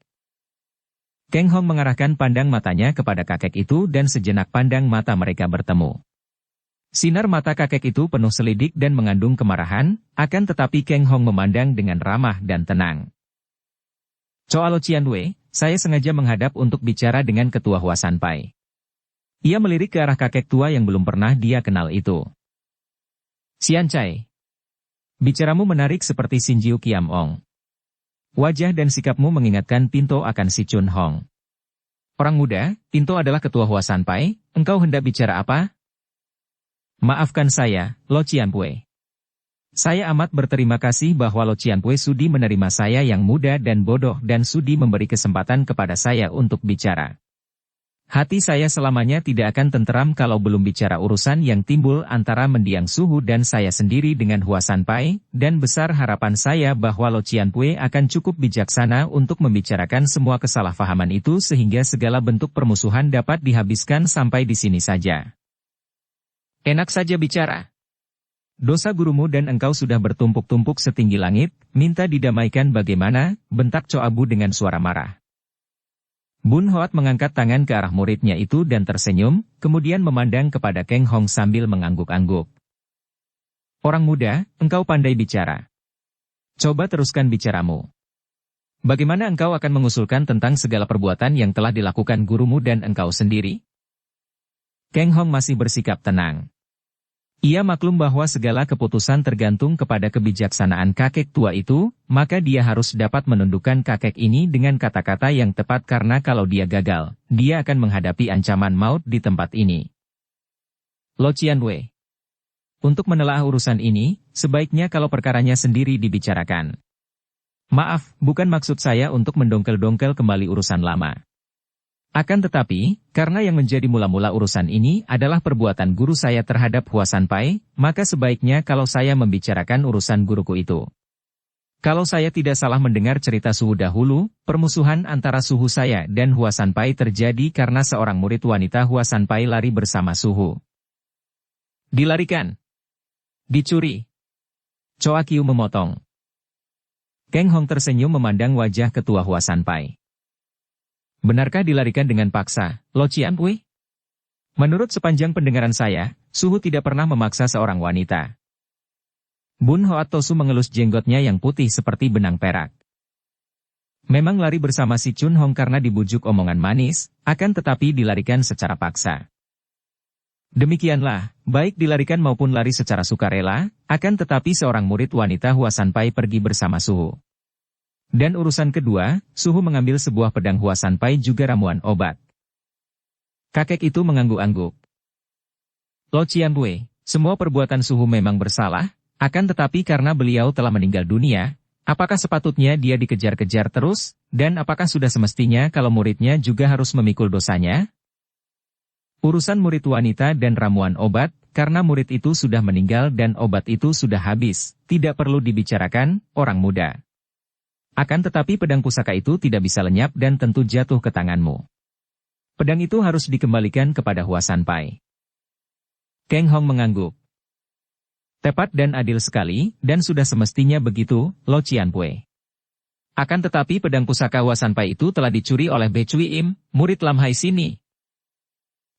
Kang Hong mengarahkan pandang matanya kepada kakek itu dan sejenak pandang mata mereka bertemu. Sinar mata kakek itu penuh selidik dan mengandung kemarahan, akan tetapi Kang Hong memandang dengan ramah dan tenang. "Choa Lo Cianwei, saya sengaja menghadap untuk bicara dengan ketua Hua Sanpai." Ia melirik ke arah kakek tua yang belum pernah dia kenal itu. "Xian Cai, bicaramu menarik seperti Xinjiu Qiamong. Wajah dan sikapmu mengingatkan Pinto akan si Chun Hong. Orang muda, Pinto adalah ketua Hua Sanpai, engkau hendak bicara apa?" "Maafkan saya, Lo Cianpue. Saya amat berterima kasih bahwa Lo Cianpue sudi menerima saya yang muda dan bodoh dan sudi memberi kesempatan kepada saya untuk bicara. Hati saya selamanya tidak akan tenteram kalau belum bicara urusan yang timbul antara mendiang suhu dan saya sendiri dengan Hua Sanpai, dan besar harapan saya bahwa Lo Cianpue akan cukup bijaksana untuk membicarakan semua kesalahpahaman itu sehingga segala bentuk permusuhan dapat dihabiskan sampai di sini saja." "Enak saja bicara. Dosa gurumu dan engkau sudah bertumpuk-tumpuk setinggi langit, minta didamaikan bagaimana?" bentak Cho Abu dengan suara marah. Bun Hoat mengangkat tangan ke arah muridnya itu dan tersenyum, kemudian memandang kepada Kang Hong sambil mengangguk-angguk. "Orang muda, engkau pandai bicara. Coba teruskan bicaramu. Bagaimana engkau akan mengusulkan tentang segala perbuatan yang telah dilakukan gurumu dan engkau sendiri?" Kang Hong masih bersikap tenang. Ia maklum bahwa segala keputusan tergantung kepada kebijaksanaan kakek tua itu, maka dia harus dapat menundukkan kakek ini dengan kata-kata yang tepat karena kalau dia gagal, dia akan menghadapi ancaman maut di tempat ini. Lo Qianwei. Untuk menelaah urusan ini, sebaiknya kalau perkaranya sendiri dibicarakan. Maaf, bukan maksud saya untuk mendongkel-dongkel kembali urusan lama. Akan tetapi, karena yang menjadi mula-mula urusan ini adalah perbuatan guru saya terhadap Hua Sanpai, maka sebaiknya kalau saya membicarakan urusan guruku itu. Kalau saya tidak salah mendengar cerita Suhu dahulu, permusuhan antara Suhu saya dan Hua Sanpai terjadi karena seorang murid wanita Hua Sanpai lari bersama Suhu. Dilarikan. Dicuri. Choa Kiu memotong. Kang Hong tersenyum memandang wajah ketua Hua Sanpai. Benarkah dilarikan dengan paksa, Lo Qianwei? Menurut sepanjang pendengaran saya, Suhu tidak pernah memaksa seorang wanita. Bun Hoat Tosu mengelus jenggotnya yang putih seperti benang perak. Memang lari bersama si Chun Hong karena dibujuk omongan manis, akan tetapi dilarikan secara paksa. Demikianlah, baik dilarikan maupun lari secara sukarela, akan tetapi seorang murid wanita Hua Sanpai pergi bersama Suhu. Dan urusan kedua, Suhu mengambil sebuah pedang Hua Sanpai juga ramuan obat. Kakek itu mengangguk-angguk. Lo Qianwei, semua perbuatan Suhu memang bersalah, akan tetapi karena beliau telah meninggal dunia, apakah sepatutnya dia dikejar-kejar terus, dan apakah sudah semestinya kalau muridnya juga harus memikul dosanya? Urusan murid wanita dan ramuan obat, karena murid itu sudah meninggal dan obat itu sudah habis, tidak perlu dibicarakan, orang muda. Akan tetapi pedang pusaka itu tidak bisa lenyap dan tentu jatuh ke tanganmu. Pedang itu harus dikembalikan kepada Hua Sanpai. Kang Hong mengangguk. Tepat dan adil sekali, dan sudah semestinya begitu, Lo Qianwei. Akan tetapi pedang pusaka Hua Sanpai itu telah dicuri oleh Be Cui Im, murid Lam Hai sini.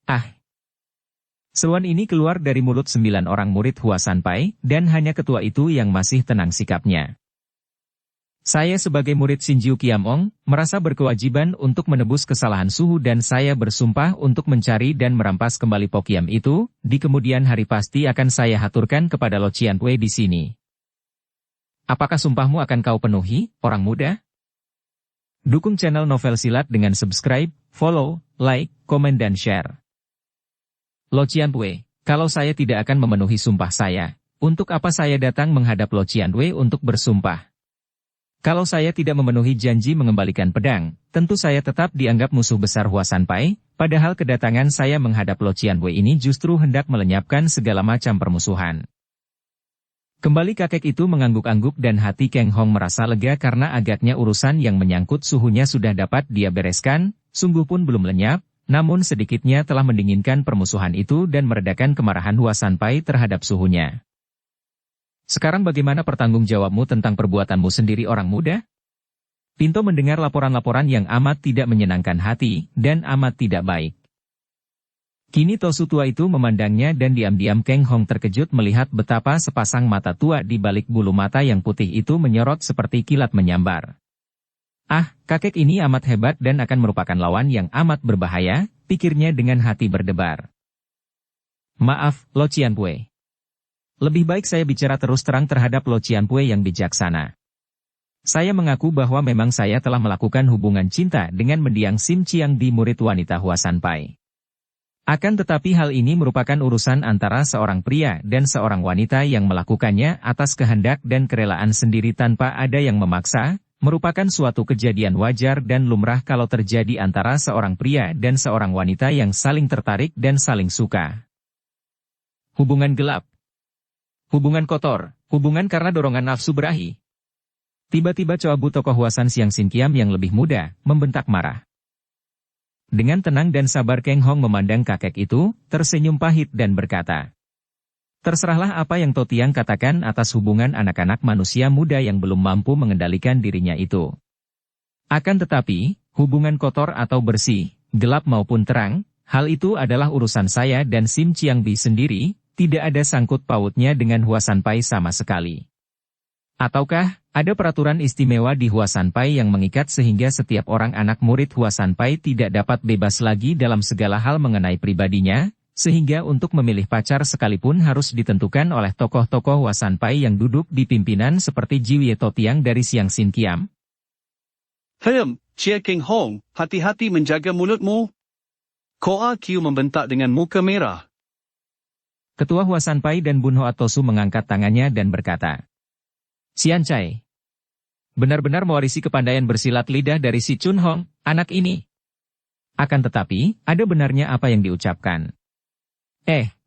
Ah! Seruan ini keluar dari mulut 9 orang murid Hua Sanpai, dan hanya ketua itu yang masih tenang sikapnya. Saya sebagai murid Xinjiu Qiamong, merasa berkewajiban untuk menebus kesalahan Suhu dan saya bersumpah untuk mencari dan merampas kembali Pokiam itu, di kemudian hari pasti akan saya haturkan kepada Lo Qianwei di sini. Apakah sumpahmu akan kau penuhi, orang muda? Dukung channel Novel Silat dengan subscribe, follow, like, komen dan share. Lo Qianwei, kalau saya tidak akan memenuhi sumpah saya, untuk apa saya datang menghadap Lo Qianwei untuk bersumpah? Kalau saya tidak memenuhi janji mengembalikan pedang, tentu saya tetap dianggap musuh besar Hua Sanpai, padahal kedatangan saya menghadap Lo Qianwei ini justru hendak melenyapkan segala macam permusuhan. Kembali kakek itu mengangguk-angguk dan hati Kang Hong merasa lega karena agaknya urusan yang menyangkut suhunya sudah dapat dia bereskan, sungguh pun belum lenyap, namun sedikitnya telah mendinginkan permusuhan itu dan meredakan kemarahan Hua Sanpai terhadap suhunya. Sekarang bagaimana pertanggungjawabmu tentang perbuatanmu sendiri orang muda? Pinto mendengar laporan-laporan yang amat tidak menyenangkan hati, dan amat tidak baik. Kini Tosu tua itu memandangnya dan diam-diam Kang Hong terkejut melihat betapa sepasang mata tua di balik bulu mata yang putih itu menyorot seperti kilat menyambar. Ah, kakek ini amat hebat dan akan merupakan lawan yang amat berbahaya, pikirnya dengan hati berdebar. Maaf, Lo Qianwei. Lebih baik saya bicara terus terang terhadap Lo Qianwei yang bijaksana. Saya mengaku bahwa memang saya telah melakukan hubungan cinta dengan mendiang Sim Chiang di murid wanita Hua Sanpai. Akan tetapi hal ini merupakan urusan antara seorang pria dan seorang wanita yang melakukannya atas kehendak dan kerelaan sendiri tanpa ada yang memaksa, merupakan suatu kejadian wajar dan lumrah kalau terjadi antara seorang pria dan seorang wanita yang saling tertarik dan saling suka. Hubungan gelap. Hubungan kotor, hubungan karena dorongan nafsu berahi. Tiba-tiba Coabu tokoh Huasan Siang Sin Kiam yang lebih muda, membentak marah. Dengan tenang dan sabar Kang Hong memandang kakek itu, tersenyum pahit dan berkata, terserahlah apa yang Totiang katakan atas hubungan anak-anak manusia muda yang belum mampu mengendalikan dirinya itu. Akan tetapi, hubungan kotor atau bersih, gelap maupun terang, hal itu adalah urusan saya dan Sim Chiang Bi sendiri, tidak ada sangkut pautnya dengan Hua Sanpai sama sekali. Ataukah, ada peraturan istimewa di Hua Sanpai yang mengikat sehingga setiap orang anak murid Hua Sanpai tidak dapat bebas lagi dalam segala hal mengenai pribadinya, sehingga untuk memilih pacar sekalipun harus ditentukan oleh tokoh-tokoh Wasanpai yang duduk di pimpinan seperti Jiwie Totiang dari Siang Sin Kiam. Chia Keng Hong, hati-hati menjaga mulutmu. Koa Q membentak dengan muka merah. Ketua Wasanpai dan Bun Hoa Tosu mengangkat tangannya dan berkata, Sian Chai, benar-benar mewarisi kepandaian bersilat lidah dari si Chun Hong, anak ini. Akan tetapi, ada benarnya apa yang diucapkan.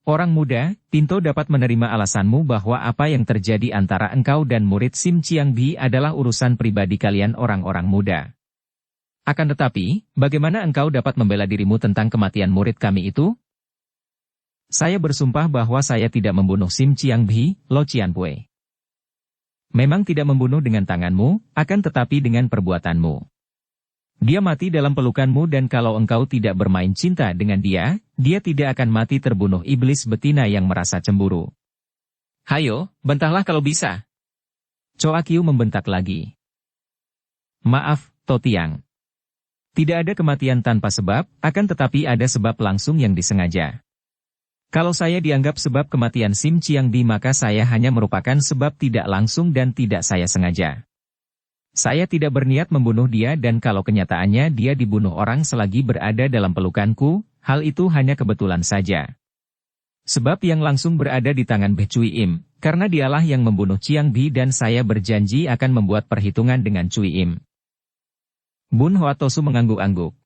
Orang muda, Tinto dapat menerima alasanmu bahwa apa yang terjadi antara engkau dan murid Sim Chiang Bi adalah urusan pribadi kalian orang-orang muda. Akan tetapi, bagaimana engkau dapat membela dirimu tentang kematian murid kami itu? Saya bersumpah bahwa saya tidak membunuh Sim Chiang Bi, Lo Cianpue. Memang tidak membunuh dengan tanganmu, akan tetapi dengan perbuatanmu. Dia mati dalam pelukanmu dan kalau engkau tidak bermain cinta dengan dia, dia tidak akan mati terbunuh iblis betina yang merasa cemburu. Hayo, bantahlah kalau bisa. Choa Kiu membentak lagi. Maaf, Totiang. Tidak ada kematian tanpa sebab, akan tetapi ada sebab langsung yang disengaja. Kalau saya dianggap sebab kematian Sim Chiang Bi maka saya hanya merupakan sebab tidak langsung dan tidak saya sengaja. Saya tidak berniat membunuh dia dan kalau kenyataannya dia dibunuh orang selagi berada dalam pelukanku, hal itu hanya kebetulan saja. Sebab yang langsung berada di tangan Beh Cui Im, karena dialah yang membunuh Chiang Bi dan saya berjanji akan membuat perhitungan dengan Cui Im. Bun Hoa Tosu mengangguk-angguk.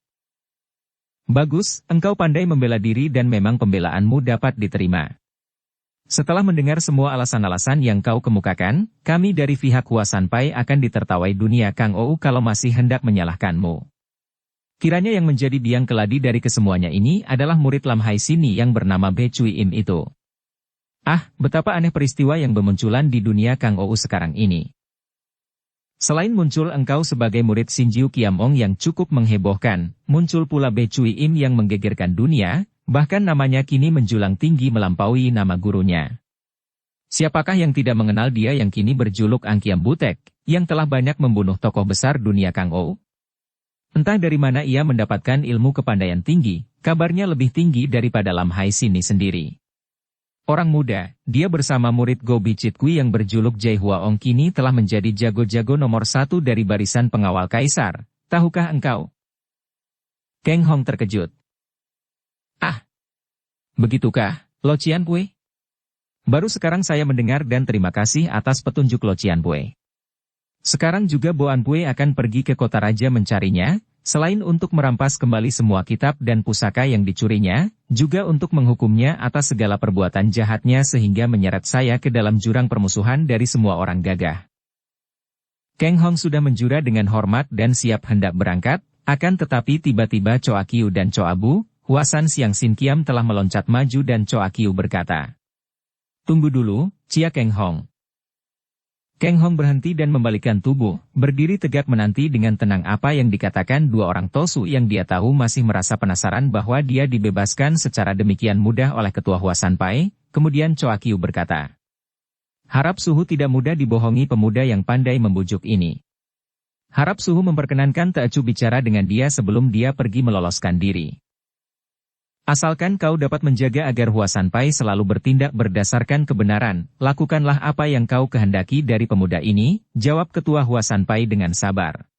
Bagus, engkau pandai membela diri dan memang pembelaanmu dapat diterima. Setelah mendengar semua alasan-alasan yang kau kemukakan, kami dari pihak Wasanpai akan ditertawai dunia Kang Ou kalau masih hendak menyalahkanmu. Kiranya yang menjadi biang keladi dari kesemuanya ini adalah murid Lam Hai Sini yang bernama Beh Cui Im itu. Betapa aneh peristiwa yang bermunculan di dunia Kang Ou sekarang ini. Selain muncul engkau sebagai murid Sinjiu Kiamong yang cukup menghebohkan, muncul pula Beh Cui Im yang menggegerkan dunia, bahkan namanya kini menjulang tinggi melampaui nama gurunya. Siapakah yang tidak mengenal dia yang kini berjuluk Angkiam Butek, yang telah banyak membunuh tokoh besar dunia Kang Ou? Entah dari mana ia mendapatkan ilmu kepandaian tinggi, kabarnya lebih tinggi daripada Lam Hai Sini sendiri. Orang muda, dia bersama murid Go Bicit Kui yang berjuluk Jai Hua Ong kini telah menjadi jago-jago nomor 1 dari barisan pengawal kaisar. Tahukah engkau? Keng Hong terkejut. Begitukah, Lo Cianpue? Baru sekarang saya mendengar dan terima kasih atas petunjuk Lo Cianpue. Sekarang juga Bo Anpue akan pergi ke kota raja mencarinya, selain untuk merampas kembali semua kitab dan pusaka yang dicurinya, juga untuk menghukumnya atas segala perbuatan jahatnya sehingga menyeret saya ke dalam jurang permusuhan dari semua orang gagah. Keng Hong sudah menjura dengan hormat dan siap hendak berangkat, akan tetapi tiba-tiba Choa Kiu dan Choa Bu, Huasan Siang Sin Kiam telah meloncat maju dan Choa Kiu berkata, Tunggu dulu, Chia Keng Hong. Keng Hong berhenti dan membalikkan tubuh, berdiri tegak menanti dengan tenang apa yang dikatakan dua orang Tosu yang dia tahu masih merasa penasaran bahwa dia dibebaskan secara demikian mudah oleh ketua Huasanpai. Kemudian Choa Kiu berkata, Harap Suhu tidak mudah dibohongi pemuda yang pandai membujuk ini. Harap Suhu memperkenankan Teocu bicara dengan dia sebelum dia pergi meloloskan diri. Asalkan kau dapat menjaga agar Huasanpai selalu bertindak berdasarkan kebenaran, lakukanlah apa yang kau kehendaki dari pemuda ini, jawab ketua Huasanpai dengan sabar.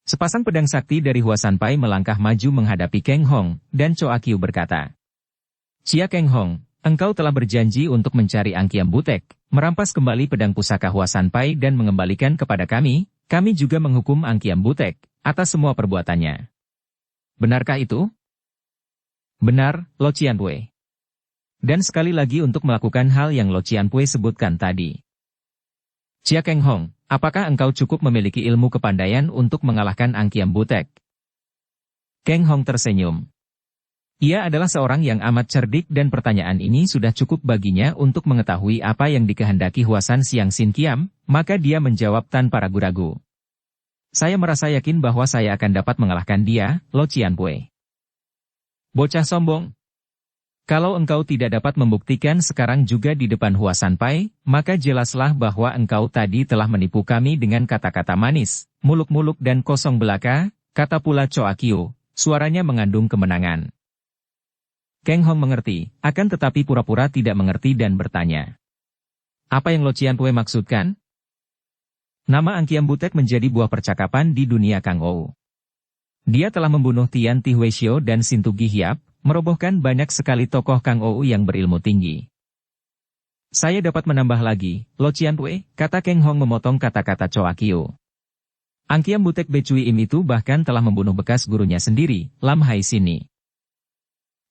Sepasang pedang sakti dari Huasanpai melangkah maju menghadapi Keng Hong, dan Choa Kiu berkata, Chia Keng Hong, engkau telah berjanji untuk mencari Angkiam Butek, merampas kembali pedang pusaka Huasanpai dan mengembalikan kepada kami juga menghukum Angkiam Butek, atas semua perbuatannya. Benarkah itu? Benar, Lo Cianpue. Dan sekali lagi untuk melakukan hal yang Lo Cianpue sebutkan tadi. Chia Keng Hong, apakah engkau cukup memiliki ilmu kepandaian untuk mengalahkan Angkiam Butek? Keng Hong tersenyum. Ia adalah seorang yang amat cerdik dan pertanyaan ini sudah cukup baginya untuk mengetahui apa yang dikehendaki Huasan Siang Sin Kiam, maka dia menjawab tanpa ragu-ragu. Saya merasa yakin bahwa saya akan dapat mengalahkan dia, Lo Cianpue. Bocah sombong. Kalau engkau tidak dapat membuktikan sekarang juga di depan Huasanpai, maka jelaslah bahwa engkau tadi telah menipu kami dengan kata-kata manis, muluk-muluk dan kosong belaka, kata pula Choa Kiu, suaranya mengandung kemenangan. Kang Hong mengerti, akan tetapi pura-pura tidak mengerti dan bertanya. Apa yang Lo Cianpue maksudkan? Nama Ang Kiam Butek menjadi buah percakapan di dunia Kang Ou. Dia telah membunuh Tian Ti Huaishio dan Sin Tu Gi Hiap, merobohkan banyak sekali tokoh Kang Ou yang berilmu tinggi. Saya dapat menambah lagi, Lo Cianpue, kata Kang Hong memotong kata-kata Choa Kiu. Ang Kiam Butek Becui Im itu bahkan telah membunuh bekas gurunya sendiri, Lam Hai Sini.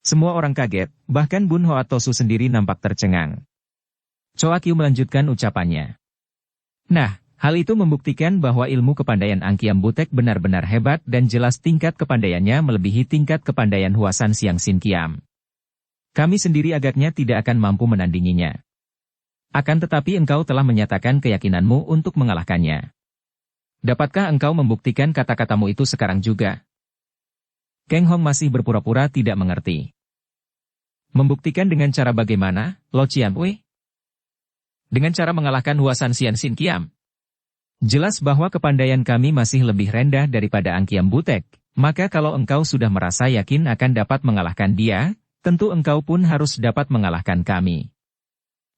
Semua orang kaget, bahkan Bun Hoa Tosu sendiri nampak tercengang. Choa Kiu melanjutkan ucapannya. Nah, hal itu membuktikan bahwa ilmu kepandaian Ang Kiam Butek benar-benar hebat dan jelas tingkat kepandaiannya melebihi tingkat kepandaian Huasan Siang Sin Kiam. Kami sendiri agaknya tidak akan mampu menandinginya. Akan tetapi engkau telah menyatakan keyakinanmu untuk mengalahkannya. Dapatkah engkau membuktikan kata-katamu itu sekarang juga? Kang Hong masih berpura-pura tidak mengerti. Membuktikan dengan cara bagaimana, Lo Cianpue? Dengan cara mengalahkan Huasan Sian Sin Kiam. Jelas bahwa kepandaian kami masih lebih rendah daripada Ang Kiam Butek, maka kalau engkau sudah merasa yakin akan dapat mengalahkan dia, tentu engkau pun harus dapat mengalahkan kami.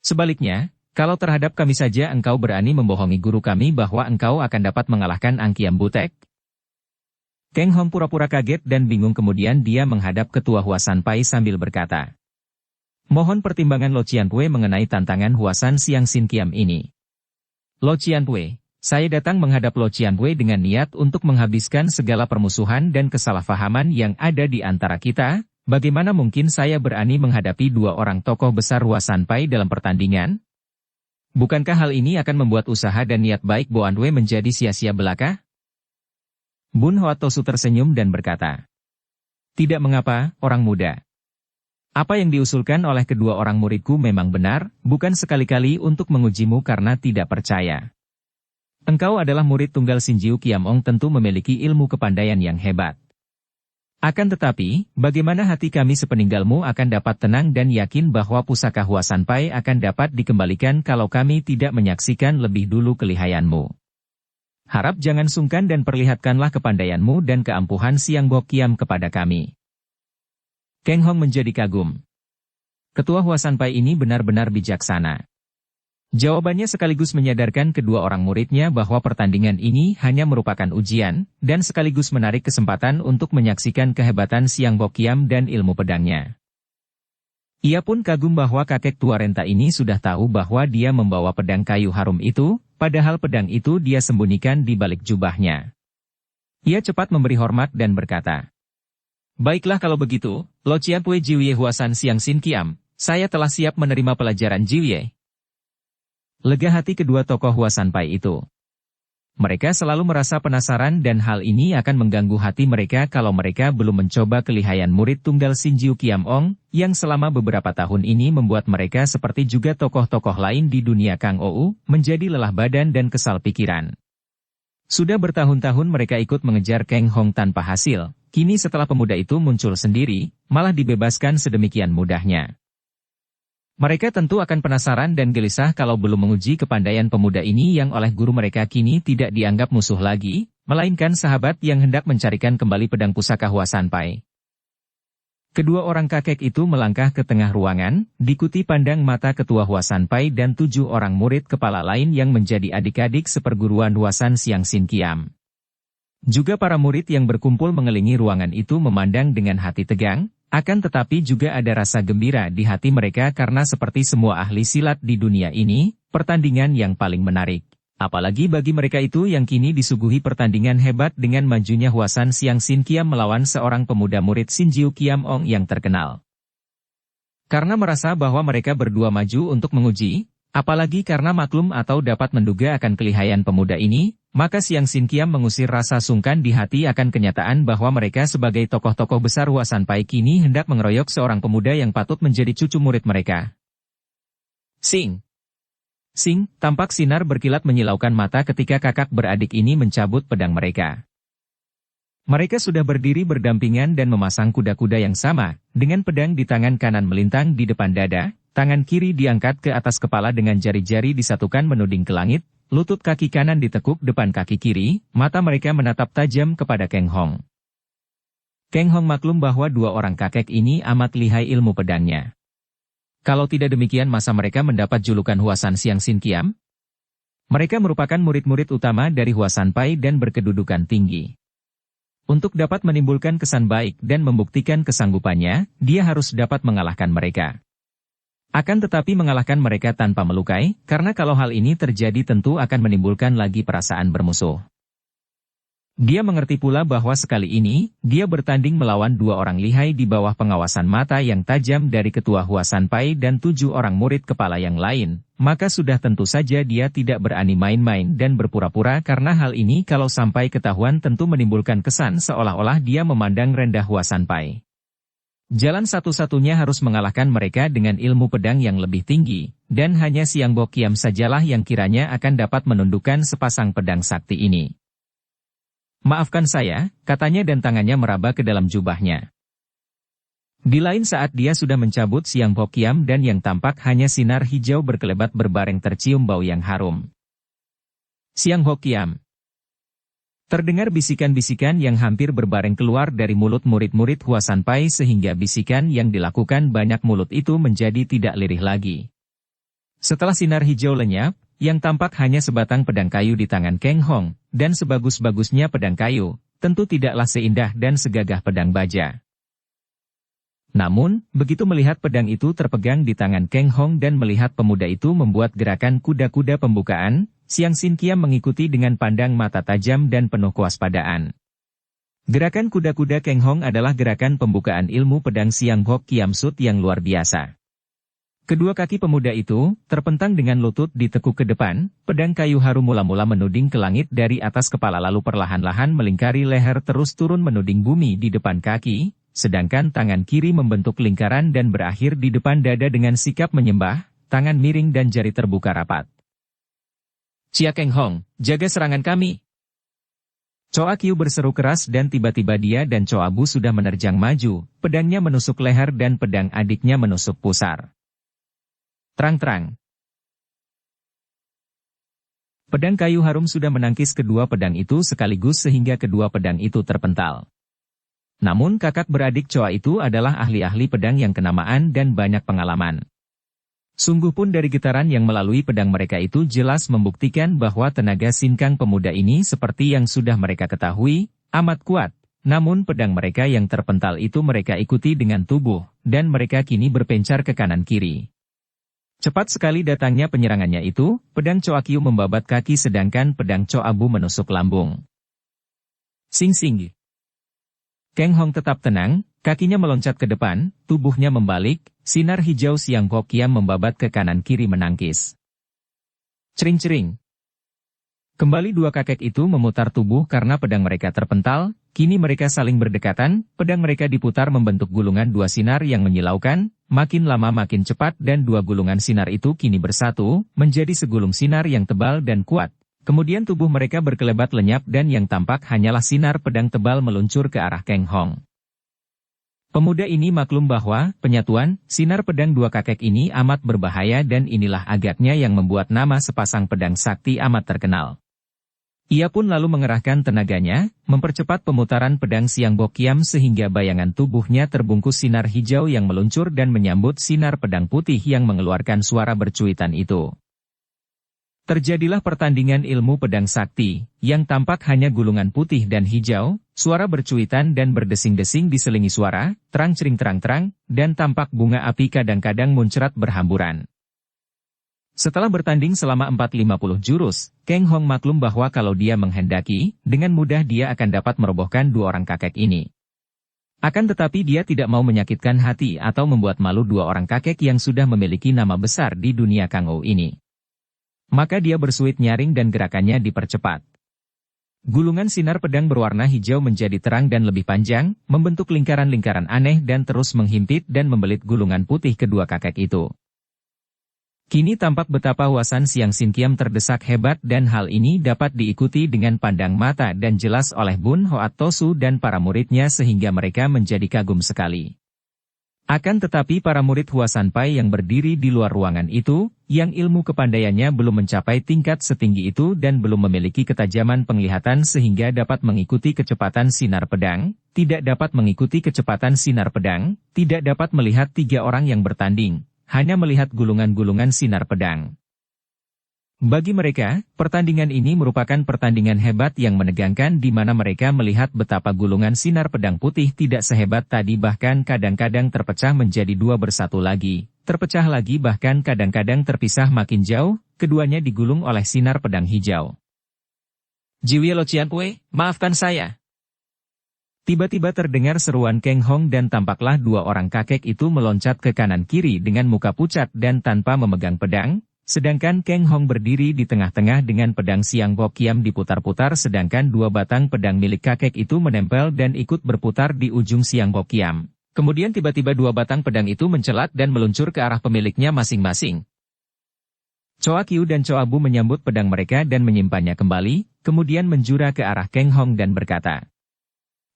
Sebaliknya, kalau terhadap kami saja engkau berani membohongi guru kami bahwa engkau akan dapat mengalahkan Ang Kiam Butek. Kang Hong pura-pura kaget dan bingung kemudian dia menghadap ketua Huasan Pai sambil berkata. Mohon pertimbangan Lo Cianpue mengenai tantangan Huasan Siang Sin Kiam ini. Lo Cianpue, saya datang menghadap Lo Cianpue dengan niat untuk menghabiskan segala permusuhan dan kesalahpahaman yang ada di antara kita. Bagaimana mungkin saya berani menghadapi dua orang tokoh besar Huasan Pai dalam pertandingan? Bukankah hal ini akan membuat usaha dan niat baik Bo Anwei menjadi sia-sia belaka? Bun Hoa Tosu tersenyum dan berkata, tidak mengapa, orang muda. Apa yang diusulkan oleh kedua orang muridku memang benar, bukan sekali-kali untuk mengujimu karena tidak percaya. Engkau adalah murid tunggal Sinjiu Kiamong tentu memiliki ilmu kepandaian yang hebat. Akan tetapi, bagaimana hati kami sepeninggalmu akan dapat tenang dan yakin bahwa pusaka Huasan Pai akan dapat dikembalikan kalau kami tidak menyaksikan lebih dulu kelihayanmu. Harap jangan sungkan dan perlihatkanlah kepandaianmu dan keampuhan Siang Bok Kiam kepada kami. Kang Hong menjadi kagum. Ketua Huasan Pai ini benar-benar bijaksana. Jawabannya sekaligus menyadarkan kedua orang muridnya bahwa pertandingan ini hanya merupakan ujian, dan sekaligus menarik kesempatan untuk menyaksikan kehebatan Siang Bok Kiam dan ilmu pedangnya. Ia pun kagum bahwa kakek tua renta ini sudah tahu bahwa dia membawa pedang kayu harum itu, padahal pedang itu dia sembunyikan di balik jubahnya. Ia cepat memberi hormat dan berkata, baiklah kalau begitu, Lo Cianpue Jiwie Huasan Siang Sin Kiam, saya telah siap menerima pelajaran Jiwie. Lega hati kedua tokoh Huasan Pai itu. Mereka selalu merasa penasaran dan hal ini akan mengganggu hati mereka kalau mereka belum mencoba kelihayan murid tunggal Sinjiu Kiamong, yang selama beberapa tahun ini membuat mereka seperti juga tokoh-tokoh lain di dunia Kang Ou, menjadi lelah badan dan kesal pikiran. Sudah bertahun-tahun mereka ikut mengejar Kang Hong tanpa hasil, kini setelah pemuda itu muncul sendiri, malah dibebaskan sedemikian mudahnya. Mereka tentu akan penasaran dan gelisah kalau belum menguji kepandaian pemuda ini yang oleh guru mereka kini tidak dianggap musuh lagi, melainkan sahabat yang hendak mencarikan kembali pedang pusaka Huasan Pai. Kedua orang kakek itu melangkah ke tengah ruangan, diikuti pandang mata ketua Huasan Pai dan 7 orang murid kepala lain yang menjadi adik-adik seperguruan Huasan Siang Sin Kiam. Juga para murid yang berkumpul mengelilingi ruangan itu memandang dengan hati tegang, akan tetapi juga ada rasa gembira di hati mereka karena seperti semua ahli silat di dunia ini, pertandingan yang paling menarik. Apalagi bagi mereka itu yang kini disuguhi pertandingan hebat dengan majunya Huasan Siang Sin Kiam melawan seorang pemuda murid Sinjiu Kiamong yang terkenal. Karena merasa bahwa mereka berdua maju untuk menguji, apalagi karena maklum atau dapat menduga akan kelihayan pemuda ini, maka Siang Sin Kiam mengusir rasa sungkan di hati akan kenyataan bahwa mereka sebagai tokoh-tokoh besar Huasan Pai kini hendak mengeroyok seorang pemuda yang patut menjadi cucu murid mereka. Sing! Sing, tampak sinar berkilat menyilaukan mata ketika kakak beradik ini mencabut pedang mereka. Mereka sudah berdiri berdampingan dan memasang kuda-kuda yang sama, dengan pedang di tangan kanan melintang di depan dada, tangan kiri diangkat ke atas kepala dengan jari-jari disatukan menuding ke langit, lutut kaki kanan ditekuk depan kaki kiri, mata mereka menatap tajam kepada Kang Hong. Kang Hong maklum bahwa dua orang kakek ini amat lihai ilmu pedangnya. Kalau tidak demikian masa mereka mendapat julukan Huasan Siang Sin Kiam? Mereka merupakan murid-murid utama dari Huasan Pai dan berkedudukan tinggi. Untuk dapat menimbulkan kesan baik dan membuktikan kesanggupannya, dia harus dapat mengalahkan mereka. Akan tetapi mengalahkan mereka tanpa melukai, karena kalau hal ini terjadi tentu akan menimbulkan lagi perasaan bermusuh. Dia mengerti pula bahwa sekali ini, dia bertanding melawan dua orang lihai di bawah pengawasan mata yang tajam dari ketua Huasan Pai dan 7 orang murid kepala yang lain, maka sudah tentu saja dia tidak berani main-main dan berpura-pura karena hal ini kalau sampai ketahuan tentu menimbulkan kesan seolah-olah dia memandang rendah Huasan Pai. Jalan satu-satunya harus mengalahkan mereka dengan ilmu pedang yang lebih tinggi, dan hanya Siang Bo Kiam sajalah yang kiranya akan dapat menundukkan sepasang pedang sakti ini. Maafkan saya, katanya dan tangannya meraba ke dalam jubahnya. Di lain saat dia sudah mencabut Siang Bo Kiam dan yang tampak hanya sinar hijau berkelebat berbareng tercium bau yang harum. Siang Bo Kiam. Terdengar bisikan-bisikan yang hampir berbareng keluar dari mulut murid-murid Huasan Pai sehingga bisikan yang dilakukan banyak mulut itu menjadi tidak lirih lagi. Setelah sinar hijau lenyap, yang tampak hanya sebatang pedang kayu di tangan Kang Hong, dan sebagus-bagusnya pedang kayu, tentu tidaklah seindah dan segagah pedang baja. Namun, begitu melihat pedang itu terpegang di tangan Kang Hong dan melihat pemuda itu membuat gerakan kuda-kuda pembukaan, Siang Sin Kiam mengikuti dengan pandang mata tajam dan penuh kewaspadaan. Gerakan kuda-kuda Kang Hong adalah gerakan pembukaan ilmu pedang Siang Bo Kiam Sut yang luar biasa. Kedua kaki pemuda itu, terpentang dengan lutut ditekuk ke depan, pedang kayu harum mula-mula menuding ke langit dari atas kepala lalu perlahan-lahan melingkari leher terus turun menuding bumi di depan kaki, sedangkan tangan kiri membentuk lingkaran dan berakhir di depan dada dengan sikap menyembah, tangan miring dan jari terbuka rapat. Cia Kang Hong, jaga serangan kami. Choa Kiu berseru keras dan tiba-tiba dia dan Choa Bu sudah menerjang maju, pedangnya menusuk leher dan pedang adiknya menusuk pusar. Terang-terang. Pedang kayu harum sudah menangkis kedua pedang itu sekaligus sehingga kedua pedang itu terpental. Namun kakak beradik Choa itu adalah ahli-ahli pedang yang kenamaan dan banyak pengalaman. Sungguh pun dari getaran yang melalui pedang mereka itu jelas membuktikan bahwa tenaga sinkang pemuda ini seperti yang sudah mereka ketahui, amat kuat. Namun pedang mereka yang terpental itu mereka ikuti dengan tubuh, dan mereka kini berpencar ke kanan-kiri. Cepat sekali datangnya penyerangannya itu, pedang Choa Kiu membabat kaki sedangkan pedang Choa Bu menusuk lambung. Sing-sing. Kang Hong tetap tenang, kakinya meloncat ke depan, tubuhnya membalik, sinar hijau Siang Bo Kiam membabat ke kanan-kiri menangkis. Cering-cering. Kembali dua kakek itu memutar tubuh karena pedang mereka terpental, kini mereka saling berdekatan, pedang mereka diputar membentuk gulungan dua sinar yang menyilaukan, makin lama makin cepat dan dua gulungan sinar itu kini bersatu, menjadi segulung sinar yang tebal dan kuat. Kemudian tubuh mereka berkelebat lenyap dan yang tampak hanyalah sinar pedang tebal meluncur ke arah Kang Hong. Pemuda ini maklum bahwa, penyatuan, sinar pedang dua kakek ini amat berbahaya dan inilah agaknya yang membuat nama sepasang pedang sakti amat terkenal. Ia pun lalu mengerahkan tenaganya, mempercepat pemutaran pedang Siang Bo Kiam sehingga bayangan tubuhnya terbungkus sinar hijau yang meluncur dan menyambut sinar pedang putih yang mengeluarkan suara bercuitan itu. Terjadilah pertandingan ilmu pedang sakti, yang tampak hanya gulungan putih dan hijau, suara bercuitan dan berdesing-desing diselingi suara, terang-cering terang-terang, dan tampak bunga api kadang-kadang muncrat berhamburan. Setelah bertanding selama 450 jurus, Kang Hong maklum bahwa kalau dia menghendaki, dengan mudah dia akan dapat merobohkan dua orang kakek ini. Akan tetapi dia tidak mau menyakitkan hati atau membuat malu dua orang kakek yang sudah memiliki nama besar di dunia Kangou ini. Maka dia bersuit nyaring dan gerakannya dipercepat. Gulungan sinar pedang berwarna hijau menjadi terang dan lebih panjang, membentuk lingkaran-lingkaran aneh dan terus menghimpit dan membelit gulungan putih kedua kakek itu. Kini tampak betapa Huasan Siang Sin Kiam terdesak hebat dan hal ini dapat diikuti dengan pandang mata dan jelas oleh Bun Hoat Tosu dan para muridnya sehingga mereka menjadi kagum sekali. Akan tetapi para murid Huasan Pai yang berdiri di luar ruangan itu, yang ilmu kepandaiannya belum mencapai tingkat setinggi itu dan belum memiliki ketajaman penglihatan sehingga dapat mengikuti kecepatan sinar pedang, tidak dapat mengikuti kecepatan sinar pedang, tidak dapat melihat 3 orang yang bertanding, hanya melihat gulungan-gulungan sinar pedang. Bagi mereka, pertandingan ini merupakan pertandingan hebat yang menegangkan di mana mereka melihat betapa gulungan sinar pedang putih tidak sehebat tadi bahkan kadang-kadang terpecah menjadi 2 bersatu lagi, terpecah lagi bahkan kadang-kadang terpisah makin jauh, keduanya digulung oleh sinar pedang hijau. Jiwie Locianpue, maafkan saya. Tiba-tiba terdengar seruan Keng Hong dan tampaklah 2 orang kakek itu meloncat ke kanan kiri dengan muka pucat dan tanpa memegang pedang. Sedangkan Keng Hong berdiri di tengah-tengah dengan pedang Siang Bok Kiam diputar-putar sedangkan 2 batang pedang milik kakek itu menempel dan ikut berputar di ujung Siang Bok Kiam. Kemudian tiba-tiba 2 batang pedang itu mencelat dan meluncur ke arah pemiliknya masing-masing. Choa Kiu dan Choa Bu menyambut pedang mereka dan menyimpannya kembali, kemudian menjura ke arah Keng Hong dan berkata,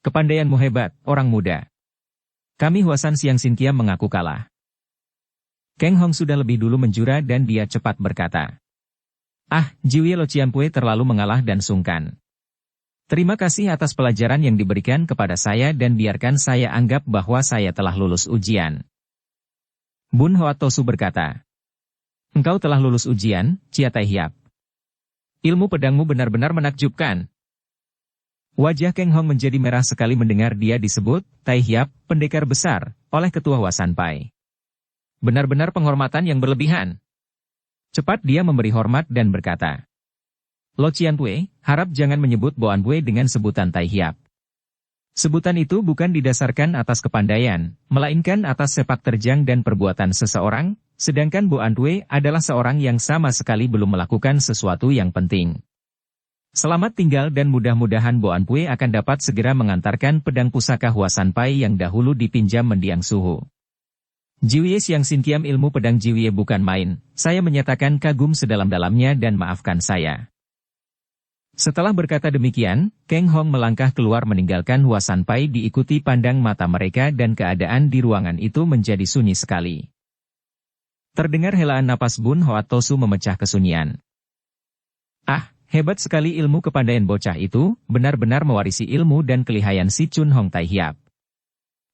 "Kepandaianmu hebat, orang muda. Kami Huasan Siang Sin Kiam mengaku kalah." Keng Hong sudah lebih dulu menjura dan dia cepat berkata, "Ah, Jiwie Locianpue terlalu mengalah dan sungkan. Terima kasih atas pelajaran yang diberikan kepada saya dan biarkan saya anggap bahwa saya telah lulus ujian." Bun Hoa Tosu berkata, "Engkau telah lulus ujian, Chia Tai Hiap. Ilmu pedangmu benar-benar menakjubkan." Wajah Keng Hong menjadi merah sekali mendengar dia disebut Tai Hiap, pendekar besar, oleh ketua Huasanpai. Benar-benar penghormatan yang berlebihan. Cepat dia memberi hormat dan berkata, "Locianpue, harap jangan menyebut Boanpue dengan sebutan Tai Hiap. Sebutan itu bukan didasarkan atas kepandaian, melainkan atas sepak terjang dan perbuatan seseorang, sedangkan Boanpue adalah seorang yang sama sekali belum melakukan sesuatu yang penting. Selamat tinggal dan mudah-mudahan Boanpue akan dapat segera mengantarkan pedang pusaka Huasanpai yang dahulu dipinjam mendiang suhu. Jiwie Siang Sin Kiam ilmu pedang Jiwie bukan main, saya menyatakan kagum sedalam-dalamnya dan maafkan saya." Setelah berkata demikian, Keng Hong melangkah keluar meninggalkan Huasanpai diikuti pandang mata mereka dan keadaan di ruangan itu menjadi sunyi sekali. Terdengar helaan napas Bun Hoa Tosu memecah kesunyian. "Ah, hebat sekali ilmu kepandaian bocah itu, benar-benar mewarisi ilmu dan kelihayan si Chun Hong Tai Hiap.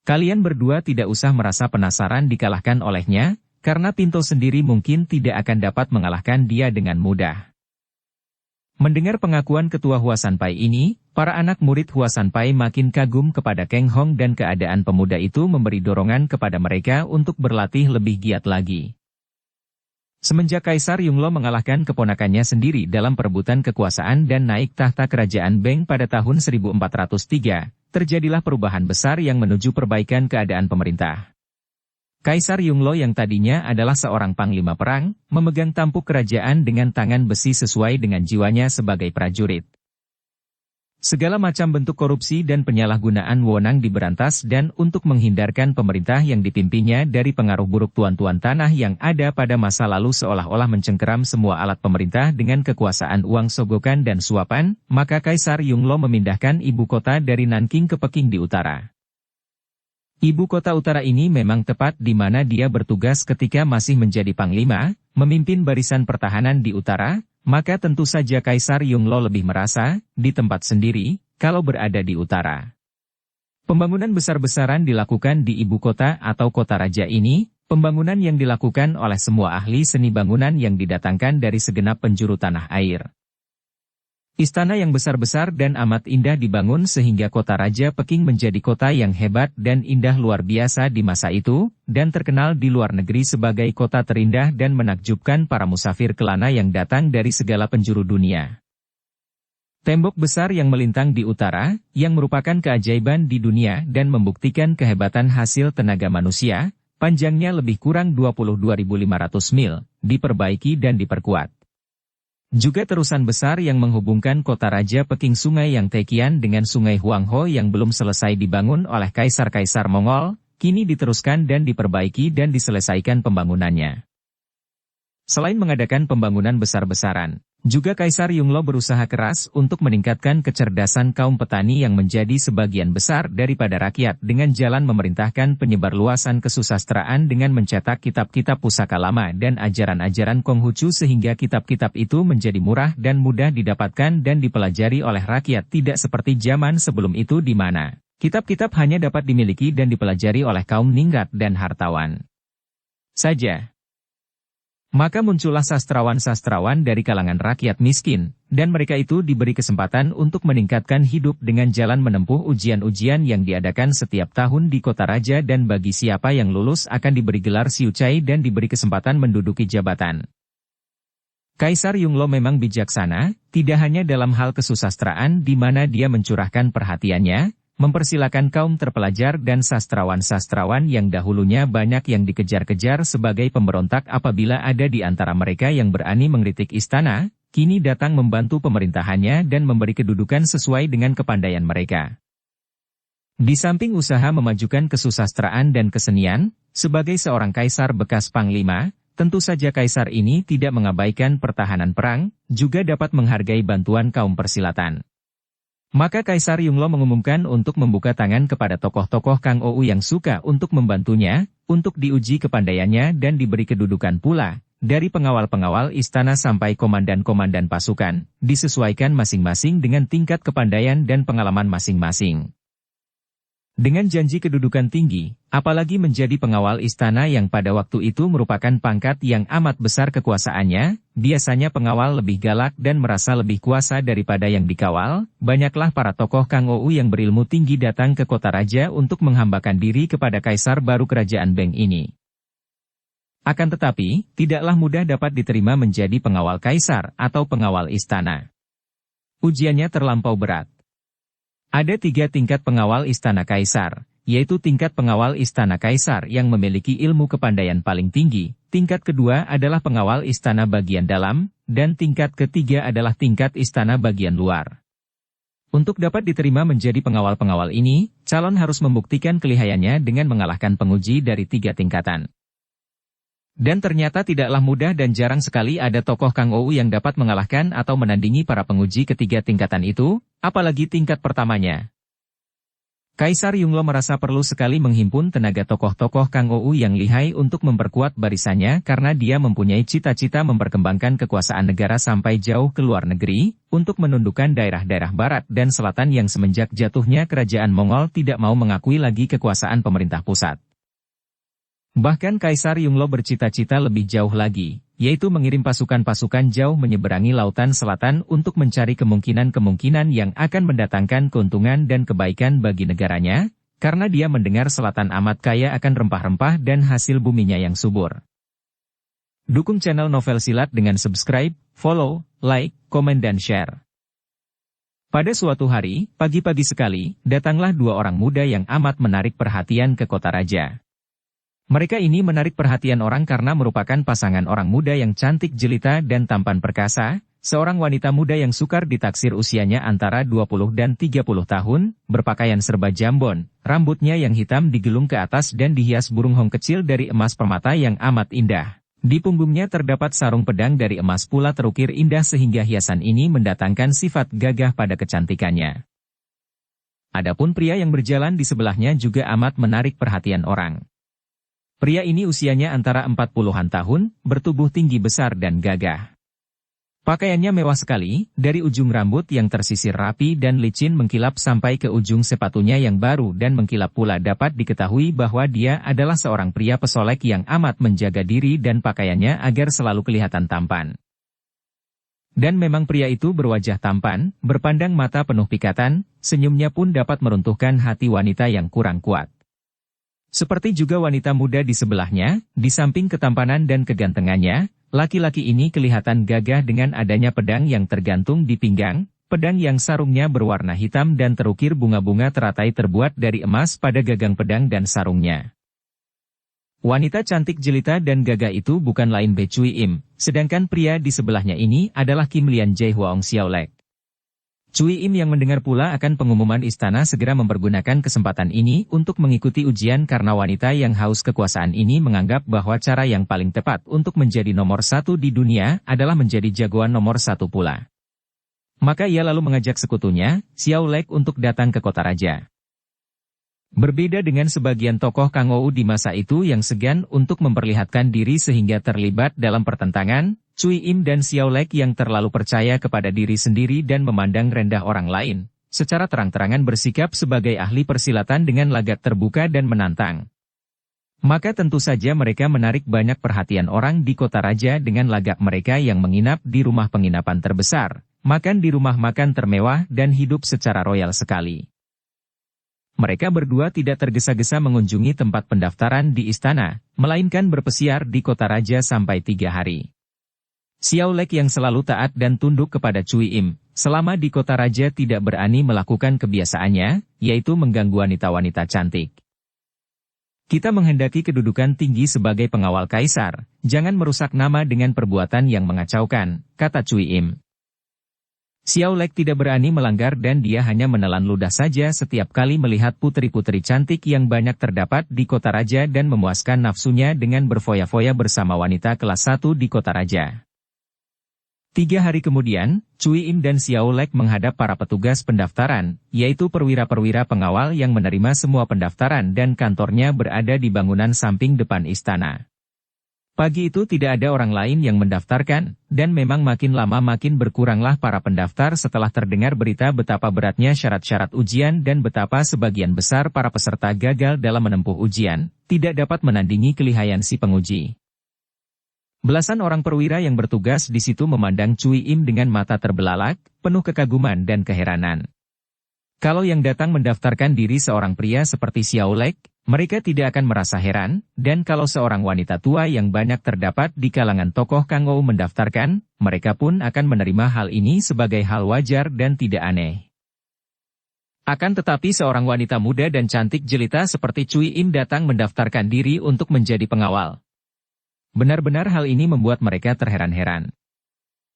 Kalian berdua tidak usah merasa penasaran dikalahkan olehnya, karena Pinto sendiri mungkin tidak akan dapat mengalahkan dia dengan mudah." Mendengar pengakuan ketua Huasanpai ini, para anak murid Huasanpai makin kagum kepada Keng Hong dan keadaan pemuda itu memberi dorongan kepada mereka untuk berlatih lebih giat lagi. Semenjak Kaisar Yunglo mengalahkan keponakannya sendiri dalam perebutan kekuasaan dan naik tahta kerajaan Beng pada tahun 1403, terjadilah perubahan besar yang menuju perbaikan keadaan pemerintah. Kaisar Yunglo yang tadinya adalah seorang panglima perang, memegang tampuk kerajaan dengan tangan besi sesuai dengan jiwanya sebagai prajurit. Segala macam bentuk korupsi dan penyalahgunaan wewenang diberantas dan untuk menghindarkan pemerintah yang dipimpinnya dari pengaruh buruk tuan-tuan tanah yang ada pada masa lalu seolah-olah mencengkeram semua alat pemerintah dengan kekuasaan uang sogokan dan suapan, maka Kaisar Yunglo memindahkan ibu kota dari Nanking ke Peking di utara. Ibu kota utara ini memang tepat di mana dia bertugas ketika masih menjadi panglima, memimpin barisan pertahanan di utara, maka tentu saja Kaisar Yunglo lebih merasa, di tempat sendiri, kalau berada di utara. Pembangunan besar-besaran dilakukan di ibu kota atau kota raja ini, pembangunan yang dilakukan oleh semua ahli seni bangunan yang didatangkan dari segenap penjuru tanah air. Istana yang besar-besar dan amat indah dibangun sehingga kota Raja Peking menjadi kota yang hebat dan indah luar biasa di masa itu, dan terkenal di luar negeri sebagai kota terindah dan menakjubkan para musafir kelana yang datang dari segala penjuru dunia. Tembok besar yang melintang di utara, yang merupakan keajaiban di dunia dan membuktikan kehebatan hasil tenaga manusia, panjangnya lebih kurang 22.500 mil, diperbaiki dan diperkuat. Juga terusan besar yang menghubungkan kota Raja Peking Sungai Yang Tekian dengan Sungai Huangho yang belum selesai dibangun oleh kaisar-kaisar Mongol, kini diteruskan dan diperbaiki dan diselesaikan pembangunannya. Selain mengadakan pembangunan besar-besaran, Juga Kaisar Yongle berusaha keras untuk meningkatkan kecerdasan kaum petani yang menjadi sebagian besar daripada rakyat dengan jalan memerintahkan penyebarluasan kesusastraan dengan mencetak kitab-kitab pusaka lama dan ajaran-ajaran Konghucu sehingga kitab-kitab itu menjadi murah dan mudah didapatkan dan dipelajari oleh rakyat, tidak seperti zaman sebelum itu di mana kitab-kitab hanya dapat dimiliki dan dipelajari oleh kaum ningrat dan hartawan saja. Maka muncullah sastrawan-sastrawan dari kalangan rakyat miskin, dan mereka itu diberi kesempatan untuk meningkatkan hidup dengan jalan menempuh ujian-ujian yang diadakan setiap tahun di kota raja, dan bagi siapa yang lulus akan diberi gelar siucai dan diberi kesempatan menduduki jabatan. Kaisar Yongle memang bijaksana, tidak hanya dalam hal kesusastraan di mana dia mencurahkan perhatiannya, mempersilakan kaum terpelajar dan sastrawan-sastrawan yang dahulunya banyak yang dikejar-kejar sebagai pemberontak apabila ada di antara mereka yang berani mengkritik istana, kini datang membantu pemerintahannya dan memberi kedudukan sesuai dengan kepandaian mereka. Di samping usaha memajukan kesusastraan dan kesenian, sebagai seorang kaisar bekas panglima, tentu saja kaisar ini tidak mengabaikan pertahanan perang, juga dapat menghargai bantuan kaum persilatan. Maka Kaisar Yongle mengumumkan untuk membuka tangan kepada tokoh-tokoh Kang Ou yang suka untuk membantunya, untuk diuji kepandaiannya dan diberi kedudukan pula, dari pengawal-pengawal istana sampai komandan-komandan pasukan, disesuaikan masing-masing dengan tingkat kepandaian dan pengalaman masing-masing. Dengan janji kedudukan tinggi, apalagi menjadi pengawal istana yang pada waktu itu merupakan pangkat yang amat besar kekuasaannya, biasanya pengawal lebih galak dan merasa lebih kuasa daripada yang dikawal, banyaklah para tokoh Kang Ou yang berilmu tinggi datang ke kota raja untuk menghambakan diri kepada kaisar baru kerajaan Beng ini. Akan tetapi, tidaklah mudah dapat diterima menjadi pengawal kaisar atau pengawal istana. Ujiannya terlampau berat. Ada 3 tingkat pengawal istana kaisar, yaitu tingkat pengawal istana kaisar yang memiliki ilmu kepandaian paling tinggi, tingkat kedua adalah pengawal istana bagian dalam, dan tingkat ketiga adalah tingkat istana bagian luar. Untuk dapat diterima menjadi pengawal-pengawal ini, calon harus membuktikan kelihayannya dengan mengalahkan penguji dari 3 tingkatan. Dan ternyata tidaklah mudah dan jarang sekali ada tokoh Kang Ou yang dapat mengalahkan atau menandingi para penguji ketiga tingkatan itu, apalagi tingkat pertamanya. Kaisar Yongle merasa perlu sekali menghimpun tenaga tokoh-tokoh Kang Ou yang lihai untuk memperkuat barisannya karena dia mempunyai cita-cita memperkembangkan kekuasaan negara sampai jauh ke luar negeri, untuk menundukkan daerah-daerah barat dan selatan yang semenjak jatuhnya kerajaan Mongol tidak mau mengakui lagi kekuasaan pemerintah pusat. Bahkan Kaisar Yongle bercita-cita lebih jauh lagi, yaitu mengirim pasukan-pasukan jauh menyeberangi lautan selatan untuk mencari kemungkinan-kemungkinan yang akan mendatangkan keuntungan dan kebaikan bagi negaranya, karena dia mendengar selatan amat kaya akan rempah-rempah dan hasil buminya yang subur. Dukung channel Novel Silat dengan subscribe, follow, like, komen dan share. Pada suatu hari, pagi-pagi sekali, datanglah 2 orang muda yang amat menarik perhatian ke kota raja. Mereka ini menarik perhatian orang karena merupakan pasangan orang muda yang cantik jelita dan tampan perkasa, seorang wanita muda yang sukar ditaksir usianya antara 20 dan 30 tahun, berpakaian serba jambon, rambutnya yang hitam digelung ke atas dan dihias burung hong kecil dari emas permata yang amat indah. Di punggungnya terdapat sarung pedang dari emas pula terukir indah sehingga hiasan ini mendatangkan sifat gagah pada kecantikannya. Adapun pria yang berjalan di sebelahnya juga amat menarik perhatian orang. Pria ini usianya antara 40-an tahun, bertubuh tinggi besar dan gagah. Pakaiannya mewah sekali, dari ujung rambut yang tersisir rapi dan licin mengkilap sampai ke ujung sepatunya yang baru dan mengkilap pula dapat diketahui bahwa dia adalah seorang pria pesolek yang amat menjaga diri dan pakaiannya agar selalu kelihatan tampan. Dan memang pria itu berwajah tampan, berpandang mata penuh pikatan, senyumnya pun dapat meruntuhkan hati wanita yang kurang kuat. Seperti juga wanita muda di sebelahnya, di samping ketampanan dan kegantengannya, laki-laki ini kelihatan gagah dengan adanya pedang yang tergantung di pinggang, pedang yang sarungnya berwarna hitam dan terukir bunga-bunga teratai terbuat dari emas pada gagang pedang dan sarungnya. Wanita cantik jelita dan gagah itu bukan lain Be Cui Im, sedangkan pria di sebelahnya ini adalah Kim Lian Jae Huang Xiaolek. Cui Im yang mendengar pula akan pengumuman istana segera mempergunakan kesempatan ini untuk mengikuti ujian karena wanita yang haus kekuasaan ini menganggap bahwa cara yang paling tepat untuk menjadi nomor satu di dunia adalah menjadi jagoan nomor satu pula. Maka ia lalu mengajak sekutunya, Xiao Lek untuk datang ke kota raja. Berbeda dengan sebagian tokoh Kang Ou di masa itu yang segan untuk memperlihatkan diri sehingga terlibat dalam pertentangan, Cui Im dan Xiao Lek yang terlalu percaya kepada diri sendiri dan memandang rendah orang lain, secara terang-terangan bersikap sebagai ahli persilatan dengan lagak terbuka dan menantang. Maka tentu saja mereka menarik banyak perhatian orang di kota raja dengan lagak mereka yang menginap di rumah penginapan terbesar, makan di rumah makan termewah dan hidup secara royal sekali. Mereka berdua tidak tergesa-gesa mengunjungi tempat pendaftaran di istana, melainkan berpesiar di kota raja sampai 3 hari. Xiao Lek yang selalu taat dan tunduk kepada Cui Im, selama di kota raja tidak berani melakukan kebiasaannya, yaitu mengganggu wanita-wanita cantik. Kita menghendaki kedudukan tinggi sebagai pengawal kaisar, jangan merusak nama dengan perbuatan yang mengacaukan, kata Cui Im. Xiao Lek tidak berani melanggar dan dia hanya menelan ludah saja setiap kali melihat putri-putri cantik yang banyak terdapat di kota raja dan memuaskan nafsunya dengan berfoya-foya bersama wanita kelas 1 di kota raja. 3 hari kemudian, Cui Im dan Xiao Lek menghadap para petugas pendaftaran, yaitu perwira-perwira pengawal yang menerima semua pendaftaran dan kantornya berada di bangunan samping depan istana. Pagi itu tidak ada orang lain yang mendaftarkan, dan memang makin lama makin berkuranglah para pendaftar setelah terdengar berita betapa beratnya syarat-syarat ujian dan betapa sebagian besar para peserta gagal dalam menempuh ujian, tidak dapat menandingi kelihayan si penguji. Belasan orang perwira yang bertugas di situ memandang Cui Im dengan mata terbelalak, penuh kekaguman dan keheranan. Kalau yang datang mendaftarkan diri seorang pria seperti Xiao Lek, mereka tidak akan merasa heran, dan kalau seorang wanita tua yang banyak terdapat di kalangan tokoh Kang Ou mendaftarkan, mereka pun akan menerima hal ini sebagai hal wajar dan tidak aneh. Akan tetapi seorang wanita muda dan cantik jelita seperti Cui Im datang mendaftarkan diri untuk menjadi pengawal. Benar-benar hal ini membuat mereka terheran-heran.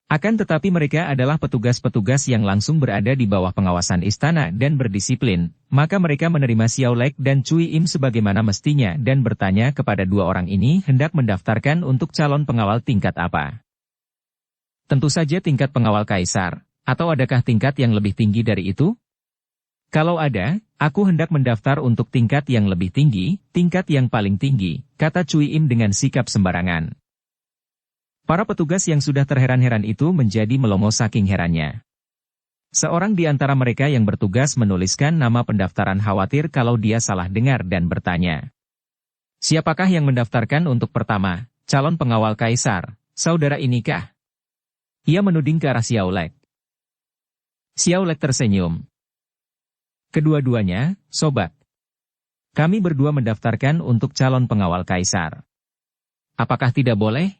Akan tetapi mereka adalah petugas-petugas yang langsung berada di bawah pengawasan istana dan berdisiplin, maka mereka menerima Xiao Lek dan Cui Im sebagaimana mestinya dan bertanya kepada dua orang ini hendak mendaftarkan untuk calon pengawal tingkat apa. Tentu saja tingkat pengawal kaisar, atau adakah tingkat yang lebih tinggi dari itu? Kalau ada, aku hendak mendaftar untuk tingkat yang lebih tinggi, tingkat yang paling tinggi, kata Cui Im dengan sikap sembarangan. Para petugas yang sudah terheran-heran itu menjadi melongo saking herannya. Seorang di antara mereka yang bertugas menuliskan nama pendaftaran khawatir kalau dia salah dengar dan bertanya. Siapakah yang mendaftarkan untuk pertama, calon pengawal kaisar, saudara inikah? Ia menuding ke arah Xiao Lek. Xiao Lek tersenyum. Kedua-duanya, sobat. Kami berdua mendaftarkan untuk calon pengawal kaisar. Apakah tidak boleh?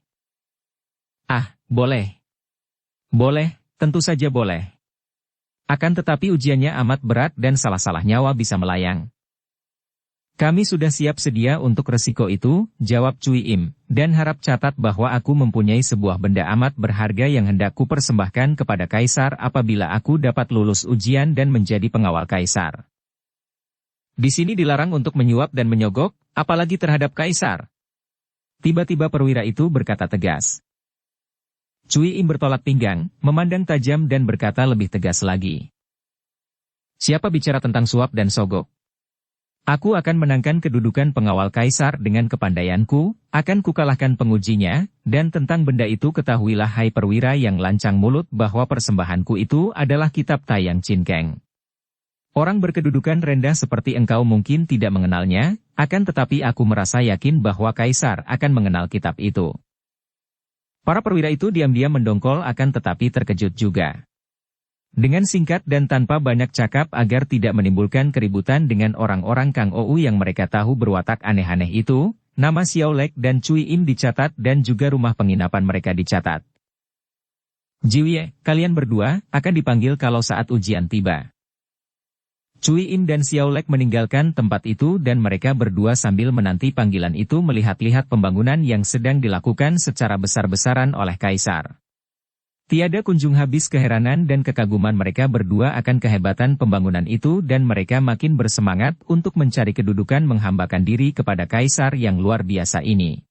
Ah, boleh. Boleh, tentu saja boleh. Akan tetapi ujiannya amat berat dan salah-salah nyawa bisa melayang. Kami sudah siap sedia untuk resiko itu, jawab Cui Im, dan harap catat bahwa aku mempunyai sebuah benda amat berharga yang hendak kupersembahkan kepada kaisar apabila aku dapat lulus ujian dan menjadi pengawal kaisar. Di sini dilarang untuk menyuap dan menyogok, apalagi terhadap kaisar. Tiba-tiba perwira itu berkata tegas. Cui Im bertolak pinggang, memandang tajam dan berkata lebih tegas lagi. Siapa bicara tentang suap dan sogok? Aku akan menangkan kedudukan pengawal kaisar dengan kepandaianku, akan kukalahkan pengujinya, dan tentang benda itu ketahuilah hai perwira yang lancang mulut bahwa persembahanku itu adalah kitab Taiyang Chin Keng. Orang berkedudukan rendah seperti engkau mungkin tidak mengenalnya, akan tetapi aku merasa yakin bahwa kaisar akan mengenal kitab itu. Para perwira itu diam-diam mendongkol akan tetapi terkejut juga. Dengan singkat dan tanpa banyak cakap agar tidak menimbulkan keributan dengan orang-orang Kang Ou yang mereka tahu berwatak aneh-aneh itu, nama Xiao Lek dan Cui Im dicatat dan juga rumah penginapan mereka dicatat. Jiwie, kalian berdua akan dipanggil kalau saat ujian tiba. Cui Im dan Xiao Lek meninggalkan tempat itu dan mereka berdua sambil menanti panggilan itu melihat-lihat pembangunan yang sedang dilakukan secara besar-besaran oleh kaisar. Tiada kunjung habis keheranan dan kekaguman mereka berdua akan kehebatan pembangunan itu dan mereka makin bersemangat untuk mencari kedudukan menghambakan diri kepada kaisar yang luar biasa ini.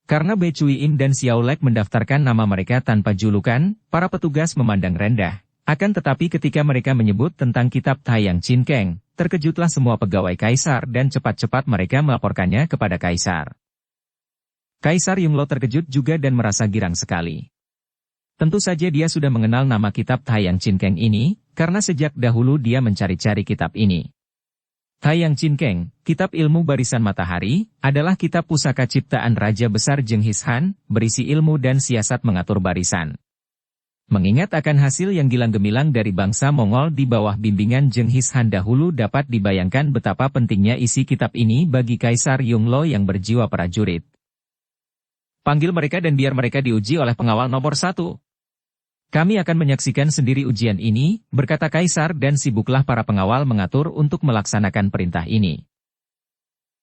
Karena Bei Cui Im dan Xiao Lek mendaftarkan nama mereka tanpa julukan, para petugas memandang rendah. Akan tetapi ketika mereka menyebut tentang kitab Taiyang Chin Keng, terkejutlah semua pegawai kaisar dan cepat-cepat mereka melaporkannya kepada kaisar. Kaisar Yonglo terkejut juga dan merasa girang sekali. Tentu saja dia sudah mengenal nama kitab Taiyang Chin Keng ini, karena sejak dahulu dia mencari-cari kitab ini. Taiyang Chin Keng, kitab ilmu barisan matahari, adalah kitab pusaka ciptaan Raja Besar Jenghis Han, berisi ilmu dan siasat mengatur barisan. Mengingat akan hasil yang gilang gemilang dari bangsa Mongol di bawah bimbingan Jenghis Han dahulu dapat dibayangkan betapa pentingnya isi kitab ini bagi Kaisar Yonglo yang berjiwa prajurit. Panggil mereka dan biar mereka diuji oleh pengawal nomor 1. Kami akan menyaksikan sendiri ujian ini, berkata Kaisar dan sibuklah para pengawal mengatur untuk melaksanakan perintah ini.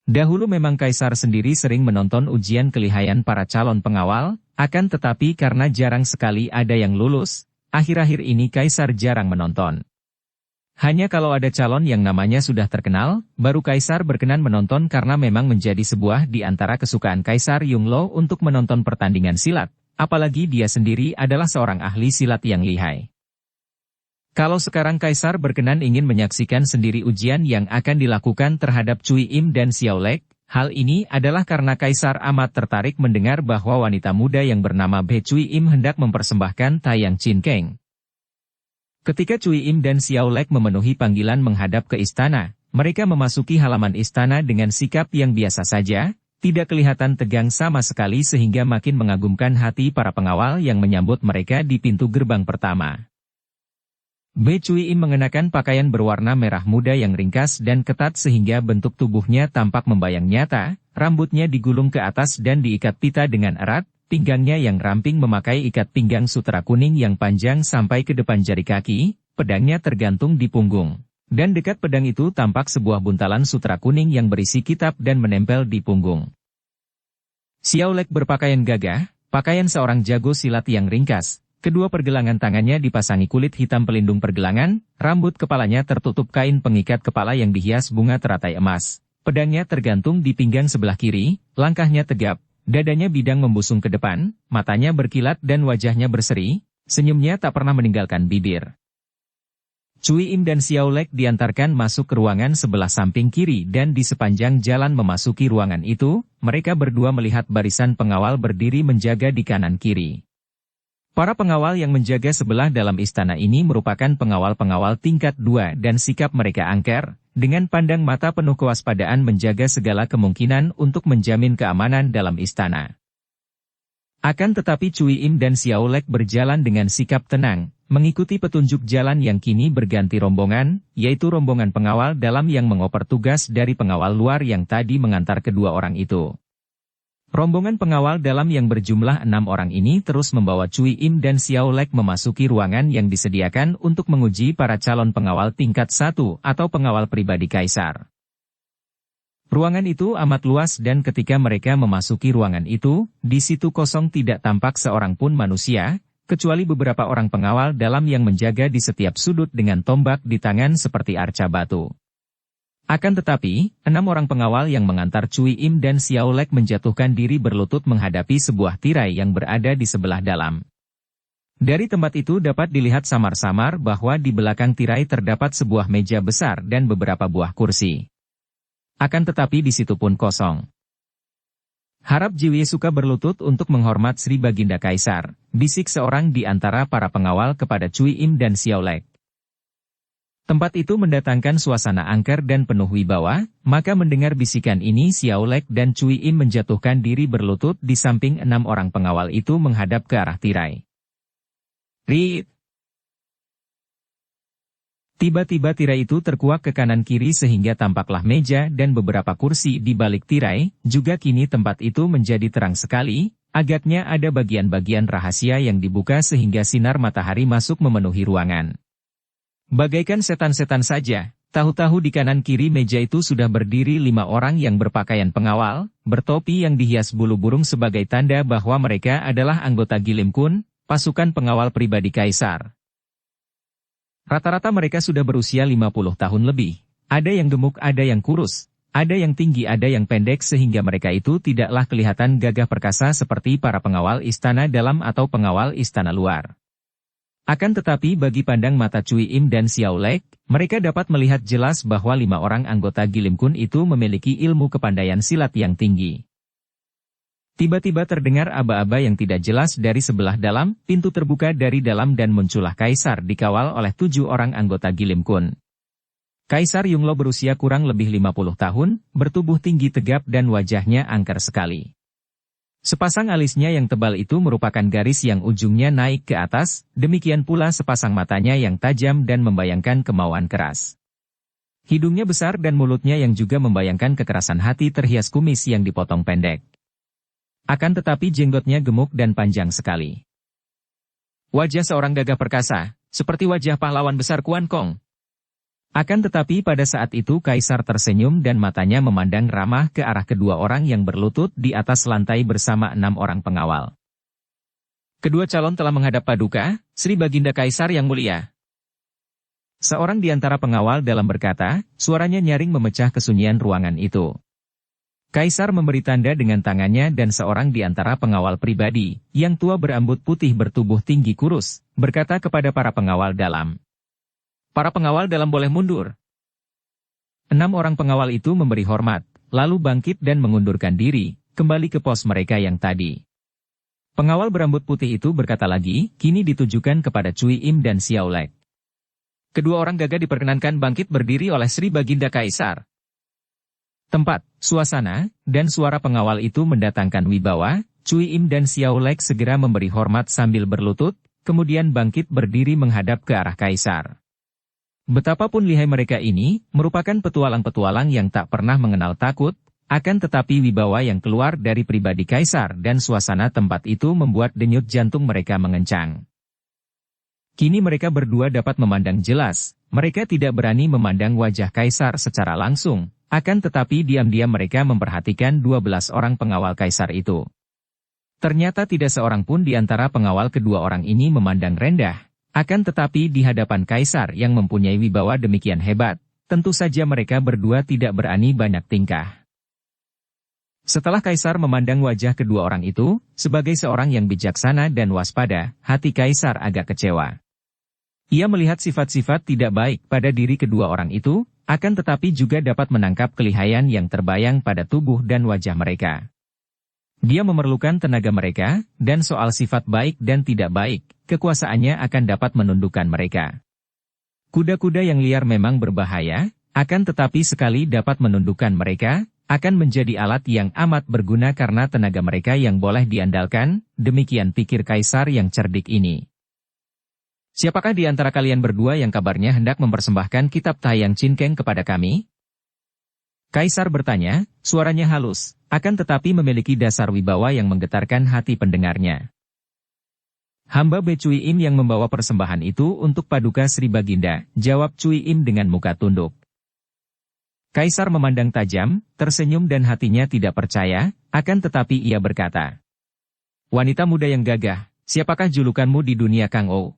Dahulu memang Kaisar sendiri sering menonton ujian kelihayan para calon pengawal, akan tetapi karena jarang sekali ada yang lulus, akhir-akhir ini Kaisar jarang menonton. Hanya kalau ada calon yang namanya sudah terkenal, baru Kaisar berkenan menonton karena memang menjadi sebuah di antara kesukaan Kaisar Yonglo untuk menonton pertandingan silat. Apalagi dia sendiri adalah seorang ahli silat yang lihai. Kalau sekarang Kaisar berkenan ingin menyaksikan sendiri ujian yang akan dilakukan terhadap Cui Im dan Xiao Lek, hal ini adalah karena Kaisar amat tertarik mendengar bahwa wanita muda yang bernama Bei Cui Im hendak mempersembahkan Taiyang Chin Keng. Ketika Cui Im dan Xiao Lek memenuhi panggilan menghadap ke istana, mereka memasuki halaman istana dengan sikap yang biasa saja, tidak kelihatan tegang sama sekali sehingga makin mengagumkan hati para pengawal yang menyambut mereka di pintu gerbang pertama. Bei Cui Im mengenakan pakaian berwarna merah muda yang ringkas dan ketat sehingga bentuk tubuhnya tampak membayang nyata, rambutnya digulung ke atas dan diikat pita dengan erat, pinggangnya yang ramping memakai ikat pinggang sutera kuning yang panjang sampai ke depan jari kaki, pedangnya tergantung di punggung. Dan dekat pedang itu tampak sebuah buntalan sutera kuning yang berisi kitab dan menempel di punggung. Xiao Lek berpakaian gagah, pakaian seorang jago silat yang ringkas, kedua pergelangan tangannya dipasangi kulit hitam pelindung pergelangan, rambut kepalanya tertutup kain pengikat kepala yang dihias bunga teratai emas, pedangnya tergantung di pinggang sebelah kiri, langkahnya tegap, dadanya bidang membusung ke depan, matanya berkilat dan wajahnya berseri, senyumnya tak pernah meninggalkan bibir. Cui Im dan Xiao Lek diantarkan masuk ke ruangan sebelah samping kiri dan di sepanjang jalan memasuki ruangan itu, mereka berdua melihat barisan pengawal berdiri menjaga di kanan kiri. Para pengawal yang menjaga sebelah dalam istana ini merupakan pengawal-pengawal tingkat 2 dan sikap mereka angker, dengan pandang mata penuh kewaspadaan menjaga segala kemungkinan untuk menjamin keamanan dalam istana. Akan tetapi Cui Im dan Xiao Lek berjalan dengan sikap tenang, mengikuti petunjuk jalan yang kini berganti rombongan, yaitu rombongan pengawal dalam yang mengoper tugas dari pengawal luar yang tadi mengantar kedua orang itu. Rombongan pengawal dalam yang berjumlah 6 orang ini terus membawa Cui Im dan Xiao Lek memasuki ruangan yang disediakan untuk menguji para calon pengawal tingkat 1 atau pengawal pribadi Kaisar. Ruangan itu amat luas dan ketika mereka memasuki ruangan itu, di situ kosong tidak tampak seorang pun manusia, kecuali beberapa orang pengawal dalam yang menjaga di setiap sudut dengan tombak di tangan seperti arca batu. Akan tetapi, 6 orang pengawal yang mengantar Cui Im dan Xiao Lek menjatuhkan diri berlutut menghadapi sebuah tirai yang berada di sebelah dalam. Dari tempat itu dapat dilihat samar-samar bahwa di belakang tirai terdapat sebuah meja besar dan beberapa buah kursi. Akan tetapi di situ pun kosong. Harap Jiwie suka berlutut untuk menghormat Sri Baginda Kaisar, bisik seorang di antara para pengawal kepada Cui Im dan Xiao Lek. Tempat itu mendatangkan suasana angker dan penuh wibawa, maka mendengar bisikan ini Xiao Lek dan Cui Im menjatuhkan diri berlutut di samping 6 orang pengawal itu menghadap ke arah tirai. Rit! Tiba-tiba tirai itu terkuak ke kanan kiri sehingga tampaklah meja dan beberapa kursi di balik tirai, juga kini tempat itu menjadi terang sekali, agaknya ada bagian-bagian rahasia yang dibuka sehingga sinar matahari masuk memenuhi ruangan. Bagaikan setan-setan saja, tahu-tahu di kanan kiri meja itu sudah berdiri 5 orang yang berpakaian pengawal, bertopi yang dihias bulu burung sebagai tanda bahwa mereka adalah anggota Gilim Kun, Pasukan pengawal pribadi Kaisar. Rata-rata mereka sudah berusia 50 tahun lebih. Ada yang gemuk, ada yang kurus. Ada yang tinggi, ada yang pendek sehingga mereka itu tidaklah kelihatan gagah perkasa seperti para pengawal istana dalam atau pengawal istana luar. Akan tetapi bagi pandang mata Cui Im dan Xiao Lek, mereka dapat melihat jelas bahwa 5 orang anggota Gilim Kun itu memiliki ilmu kepandaian silat yang tinggi. Tiba-tiba terdengar aba-aba yang tidak jelas dari sebelah dalam, pintu terbuka dari dalam dan muncullah Kaisar dikawal oleh 7 orang anggota Gilim Kun. Kaisar Yunglo berusia kurang lebih 50 tahun, bertubuh tinggi tegap dan wajahnya angker sekali. Sepasang alisnya yang tebal itu merupakan garis yang ujungnya naik ke atas, demikian pula sepasang matanya yang tajam dan membayangkan kemauan keras. Hidungnya besar dan mulutnya yang juga membayangkan kekerasan hati terhias kumis yang dipotong pendek. Akan tetapi jenggotnya gemuk dan panjang sekali. Wajah seorang gagah perkasa, seperti wajah pahlawan besar Kuan Kong. Akan tetapi pada saat itu Kaisar tersenyum dan matanya memandang ramah ke arah kedua orang yang berlutut di atas lantai bersama 6 orang pengawal. Kedua calon telah menghadap Paduka, Sri Baginda Kaisar yang mulia. Seorang di antara pengawal dalam berkata, suaranya nyaring memecah kesunyian ruangan itu. Kaisar memberi tanda dengan tangannya dan seorang di antara pengawal pribadi, yang tua berambut putih bertubuh tinggi kurus, berkata kepada para pengawal dalam. Para pengawal dalam boleh mundur. 6 orang pengawal itu memberi hormat, lalu bangkit dan mengundurkan diri, kembali ke pos mereka yang tadi. Pengawal berambut putih itu berkata lagi, kini ditujukan kepada Cui Im dan Xiao Lek. Kedua orang gagah diperkenankan bangkit berdiri oleh Sri Baginda Kaisar. Tempat, suasana, dan suara pengawal itu mendatangkan wibawa. Cui Im dan Xiao Lek segera memberi hormat sambil berlutut, kemudian bangkit berdiri menghadap ke arah Kaisar. Betapapun lihai mereka ini, merupakan petualang-petualang yang tak pernah mengenal takut, akan tetapi wibawa yang keluar dari pribadi Kaisar dan suasana tempat itu membuat denyut jantung mereka mengencang. Kini mereka berdua dapat memandang jelas, mereka tidak berani memandang wajah Kaisar secara langsung, akan tetapi diam-diam mereka memperhatikan 12 orang pengawal Kaisar itu. Ternyata tidak seorang pun di antara pengawal kedua orang ini memandang rendah. Akan tetapi di hadapan Kaisar yang mempunyai wibawa demikian hebat, tentu saja mereka berdua tidak berani banyak tingkah. Setelah Kaisar memandang wajah kedua orang itu, sebagai seorang yang bijaksana dan waspada, hati Kaisar agak kecewa. Ia melihat sifat-sifat tidak baik pada diri kedua orang itu, akan tetapi juga dapat menangkap kelihayan yang terbayang pada tubuh dan wajah mereka. Dia memerlukan tenaga mereka, dan soal sifat baik dan tidak baik, kekuasaannya akan dapat menundukkan mereka. Kuda-kuda yang liar memang berbahaya, akan tetapi sekali dapat menundukkan mereka, akan menjadi alat yang amat berguna karena tenaga mereka yang boleh diandalkan, demikian pikir Kaisar yang cerdik ini. Siapakah di antara kalian berdua yang kabarnya hendak mempersembahkan kitab Taiyang Cinkeng kepada kami? Kaisar bertanya, suaranya halus, akan tetapi memiliki dasar wibawa yang menggetarkan hati pendengarnya. Hamba Be Cui Im yang membawa persembahan itu untuk Paduka Sri Baginda, jawab Cui Im dengan muka tunduk. Kaisar memandang tajam, tersenyum dan hatinya tidak percaya, akan tetapi ia berkata, wanita muda yang gagah, siapakah julukanmu di dunia Kang Ou?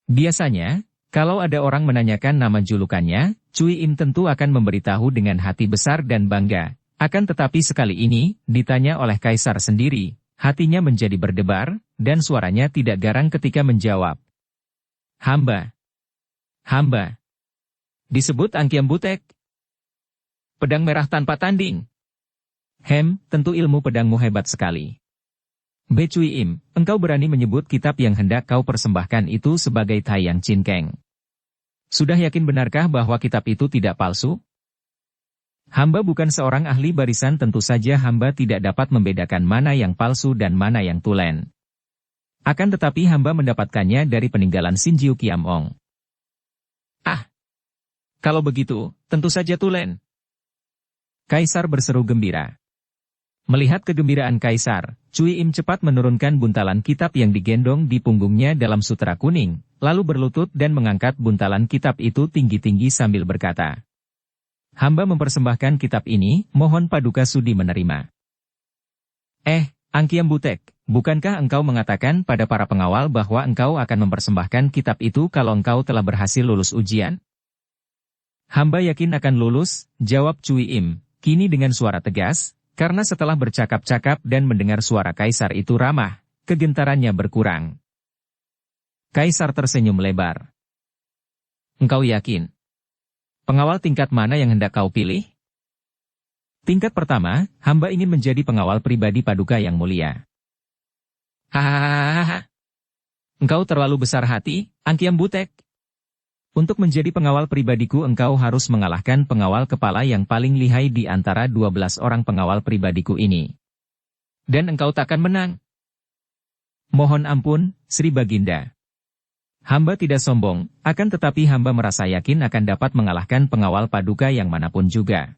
Biasanya, kalau ada orang menanyakan nama julukannya, Cui Im tentu akan memberitahu dengan hati besar dan bangga. Akan tetapi sekali ini, ditanya oleh Kaisar sendiri, hatinya menjadi berdebar, dan suaranya tidak garang ketika menjawab. Hamba. Hamba. Disebut Angkiam Butek. Pedang merah tanpa tanding. Tentu ilmu pedangmu hebat sekali. Be Cui Im, engkau berani menyebut kitab yang hendak kau persembahkan itu sebagai Taiyang Cinkeng. Sudah yakin benarkah bahwa kitab itu tidak palsu? Hamba bukan seorang ahli barisan, tentu saja hamba tidak dapat membedakan mana yang palsu dan mana yang tulen. Akan tetapi hamba mendapatkannya dari peninggalan Sinjiu Kiam Ong. Ah! Kalau begitu, tentu saja tulen. Kaisar berseru gembira. Melihat kegembiraan Kaisar, Cui Im cepat menurunkan buntalan kitab yang digendong di punggungnya dalam sutera kuning, lalu berlutut dan mengangkat buntalan kitab itu tinggi-tinggi sambil berkata, hamba mempersembahkan kitab ini, mohon Paduka sudi menerima. Angkiam Butek, bukankah engkau mengatakan pada para pengawal bahwa engkau akan mempersembahkan kitab itu kalau engkau telah berhasil lulus ujian? Hamba yakin akan lulus, jawab Cui Im, kini dengan suara tegas, karena setelah bercakap-cakap dan mendengar suara kaisar itu ramah, kegentarannya berkurang. Kaisar tersenyum lebar. Engkau yakin? Pengawal tingkat mana yang hendak kau pilih? Tingkat pertama, hamba ingin menjadi pengawal pribadi Paduka yang mulia. Hahaha. Engkau terlalu besar hati, Angkiam Butek. Untuk menjadi pengawal pribadiku engkau harus mengalahkan pengawal kepala yang paling lihai di antara 12 orang pengawal pribadiku ini. Dan engkau takkan menang. Mohon ampun, Sri Baginda. Hamba tidak sombong, akan tetapi hamba merasa yakin akan dapat mengalahkan pengawal Paduka yang manapun juga.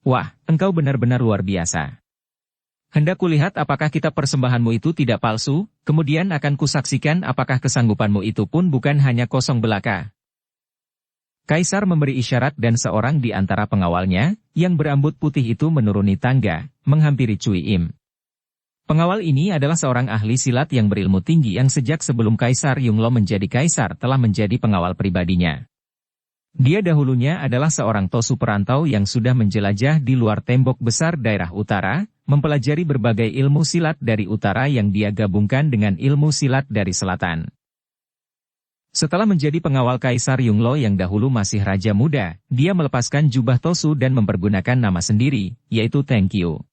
Wah, engkau benar-benar luar biasa. Hendak kulihat apakah kitab persembahanmu itu tidak palsu, kemudian akan kusaksikan apakah kesanggupanmu itu pun bukan hanya kosong belaka. Kaisar memberi isyarat dan seorang di antara pengawalnya, yang berambut putih itu menuruni tangga, menghampiri Cui Im. Pengawal ini adalah seorang ahli silat yang berilmu tinggi yang sejak sebelum Kaisar Yunglo menjadi kaisar telah menjadi pengawal pribadinya. Dia dahulunya adalah seorang tosu perantau yang sudah menjelajah di luar tembok besar daerah utara, mempelajari berbagai ilmu silat dari utara yang dia gabungkan dengan ilmu silat dari selatan. Setelah menjadi pengawal Kaisar Yunglo yang dahulu masih raja muda, dia melepaskan jubah tosu dan mempergunakan nama sendiri, yaitu Tenkyu.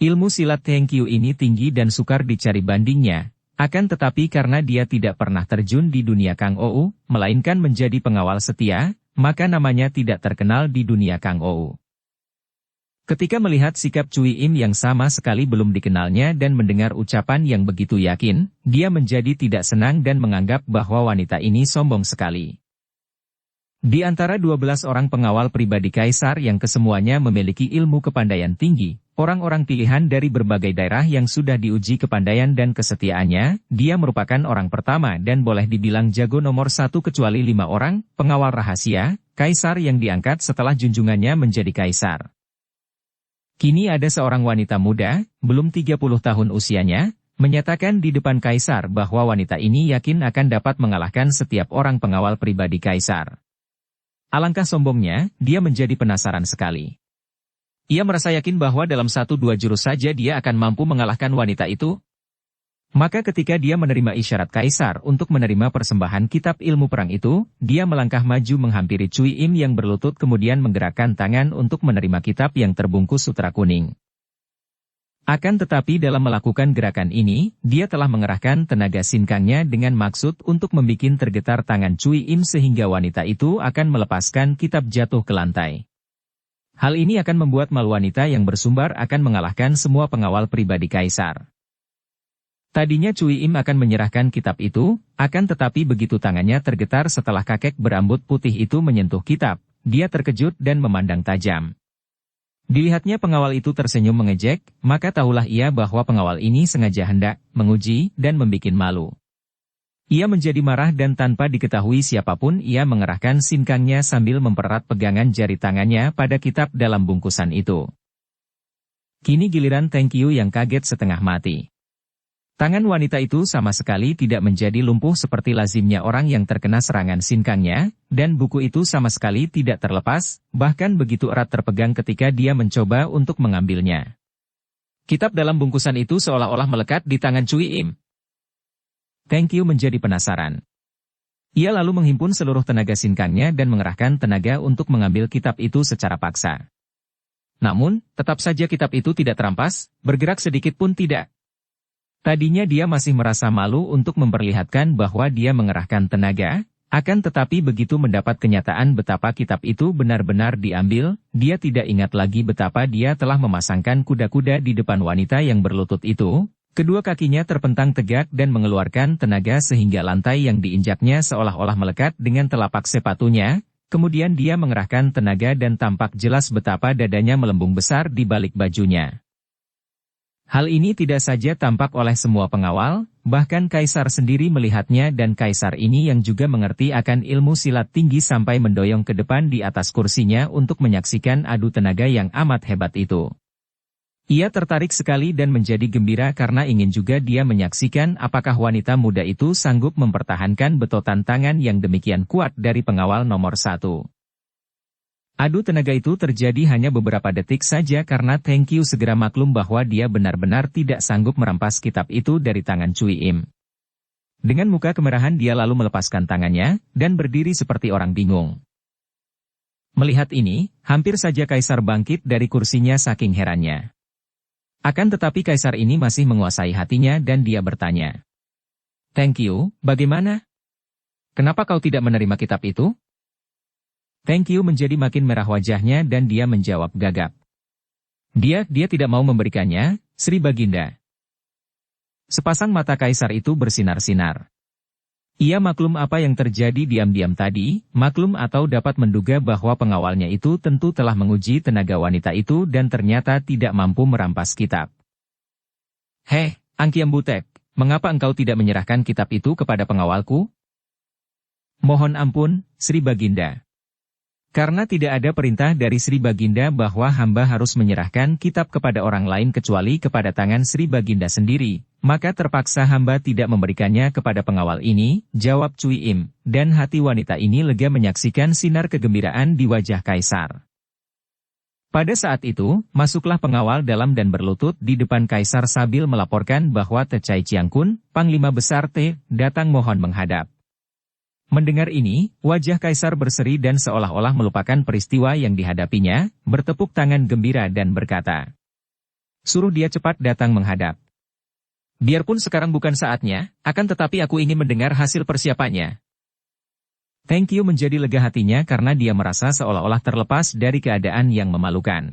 Ilmu silat Tenkyu ini tinggi dan sukar dicari bandingnya, akan tetapi karena dia tidak pernah terjun di dunia Kang Ou, melainkan menjadi pengawal setia, maka namanya tidak terkenal di dunia Kang Ou. Ketika melihat sikap Cui Im yang sama sekali belum dikenalnya dan mendengar ucapan yang begitu yakin, dia menjadi tidak senang dan menganggap bahwa wanita ini sombong sekali. Di antara 12 orang pengawal pribadi kaisar yang kesemuanya memiliki ilmu kepandaian tinggi, orang-orang pilihan dari berbagai daerah yang sudah diuji kepandaian dan kesetiaannya, dia merupakan orang pertama dan boleh dibilang jago nomor 1 kecuali 5 orang, pengawal rahasia, kaisar yang diangkat setelah junjungannya menjadi kaisar. Kini ada seorang wanita muda, belum 30 tahun usianya, menyatakan di depan kaisar bahwa wanita ini yakin akan dapat mengalahkan setiap orang pengawal pribadi kaisar. Alangkah sombongnya, dia menjadi penasaran sekali. Ia merasa yakin bahwa dalam 1-2 jurus saja dia akan mampu mengalahkan wanita itu. Maka ketika dia menerima isyarat kaisar untuk menerima persembahan kitab ilmu perang itu, dia melangkah maju menghampiri Cui Im yang berlutut kemudian menggerakkan tangan untuk menerima kitab yang terbungkus sutra kuning. Akan tetapi dalam melakukan gerakan ini, dia telah mengerahkan tenaga sinkangnya dengan maksud untuk membuat tergetar tangan Cui Im sehingga wanita itu akan melepaskan kitab jatuh ke lantai. Hal ini akan membuat malu wanita yang bersumbar akan mengalahkan semua pengawal pribadi kaisar. Tadinya Cui Im akan menyerahkan kitab itu, akan tetapi begitu tangannya tergetar setelah kakek berambut putih itu menyentuh kitab, dia terkejut dan memandang tajam. Dilihatnya pengawal itu tersenyum mengejek, maka tahulah ia bahwa pengawal ini sengaja hendak menguji dan membuat malu. Ia menjadi marah dan tanpa diketahui siapapun ia mengerahkan sinkangnya sambil mempererat pegangan jari tangannya pada kitab dalam bungkusan itu. Kini giliran Tenkyu yang kaget setengah mati. Tangan wanita itu sama sekali tidak menjadi lumpuh seperti lazimnya orang yang terkena serangan sinkangnya, dan buku itu sama sekali tidak terlepas, bahkan begitu erat terpegang ketika dia mencoba untuk mengambilnya. Kitab dalam bungkusan itu seolah-olah melekat di tangan Cui Im. Tenkyu menjadi penasaran. Ia lalu menghimpun seluruh tenaga sinkangnya dan mengerahkan tenaga untuk mengambil kitab itu secara paksa. Namun, tetap saja kitab itu tidak terampas, bergerak sedikit pun tidak. Tadinya dia masih merasa malu untuk memperlihatkan bahwa dia mengerahkan tenaga, akan tetapi begitu mendapat kenyataan betapa kitab itu benar-benar diambil, dia tidak ingat lagi betapa dia telah memasangkan kuda-kuda di depan wanita yang berlutut itu, kedua kakinya terpentang tegak dan mengeluarkan tenaga sehingga lantai yang diinjaknya seolah-olah melekat dengan telapak sepatunya, kemudian dia mengerahkan tenaga dan tampak jelas betapa dadanya melembung besar di balik bajunya. Hal ini tidak saja tampak oleh semua pengawal, bahkan kaisar sendiri melihatnya dan kaisar ini yang juga mengerti akan ilmu silat tinggi sampai mendoyong ke depan di atas kursinya untuk menyaksikan adu tenaga yang amat hebat itu. Ia tertarik sekali dan menjadi gembira karena ingin juga dia menyaksikan apakah wanita muda itu sanggup mempertahankan betotan tangan yang demikian kuat dari pengawal nomor 1. Adu tenaga itu terjadi hanya beberapa detik saja karena Thank You segera maklum bahwa dia benar-benar tidak sanggup merampas kitab itu dari tangan Cui Im. Dengan muka kemerahan dia lalu melepaskan tangannya, dan berdiri seperti orang bingung. Melihat ini, hampir saja Kaisar bangkit dari kursinya saking herannya. Akan tetapi Kaisar ini masih menguasai hatinya dan dia bertanya. Thank You, bagaimana? Kenapa kau tidak menerima kitab itu? Thank You menjadi makin merah wajahnya dan dia menjawab gagap. Dia tidak mau memberikannya, Sri Baginda. Sepasang mata Kaisar itu bersinar-sinar. Ia maklum apa yang terjadi diam-diam tadi, maklum atau dapat menduga bahwa pengawalnya itu tentu telah menguji tenaga wanita itu dan ternyata tidak mampu merampas kitab. Heh, Angkiam Butek, mengapa engkau tidak menyerahkan kitab itu kepada pengawalku? Mohon ampun, Sri Baginda. Karena tidak ada perintah dari Sri Baginda bahwa hamba harus menyerahkan kitab kepada orang lain kecuali kepada tangan Sri Baginda sendiri, maka terpaksa hamba tidak memberikannya kepada pengawal ini, jawab Cui Im, dan hati wanita ini lega menyaksikan sinar kegembiraan di wajah Kaisar. Pada saat itu, masuklah pengawal dalam dan berlutut di depan Kaisar sambil melaporkan bahwa Tecai Ciangkun, Panglima Besar T, datang mohon menghadap. Mendengar ini, wajah Kaisar berseri dan seolah-olah melupakan peristiwa yang dihadapinya, bertepuk tangan gembira dan berkata, "Suruh dia cepat datang menghadap. Biarpun sekarang bukan saatnya, akan tetapi aku ingin mendengar hasil persiapannya." Thank You menjadi lega hatinya karena dia merasa seolah-olah terlepas dari keadaan yang memalukan.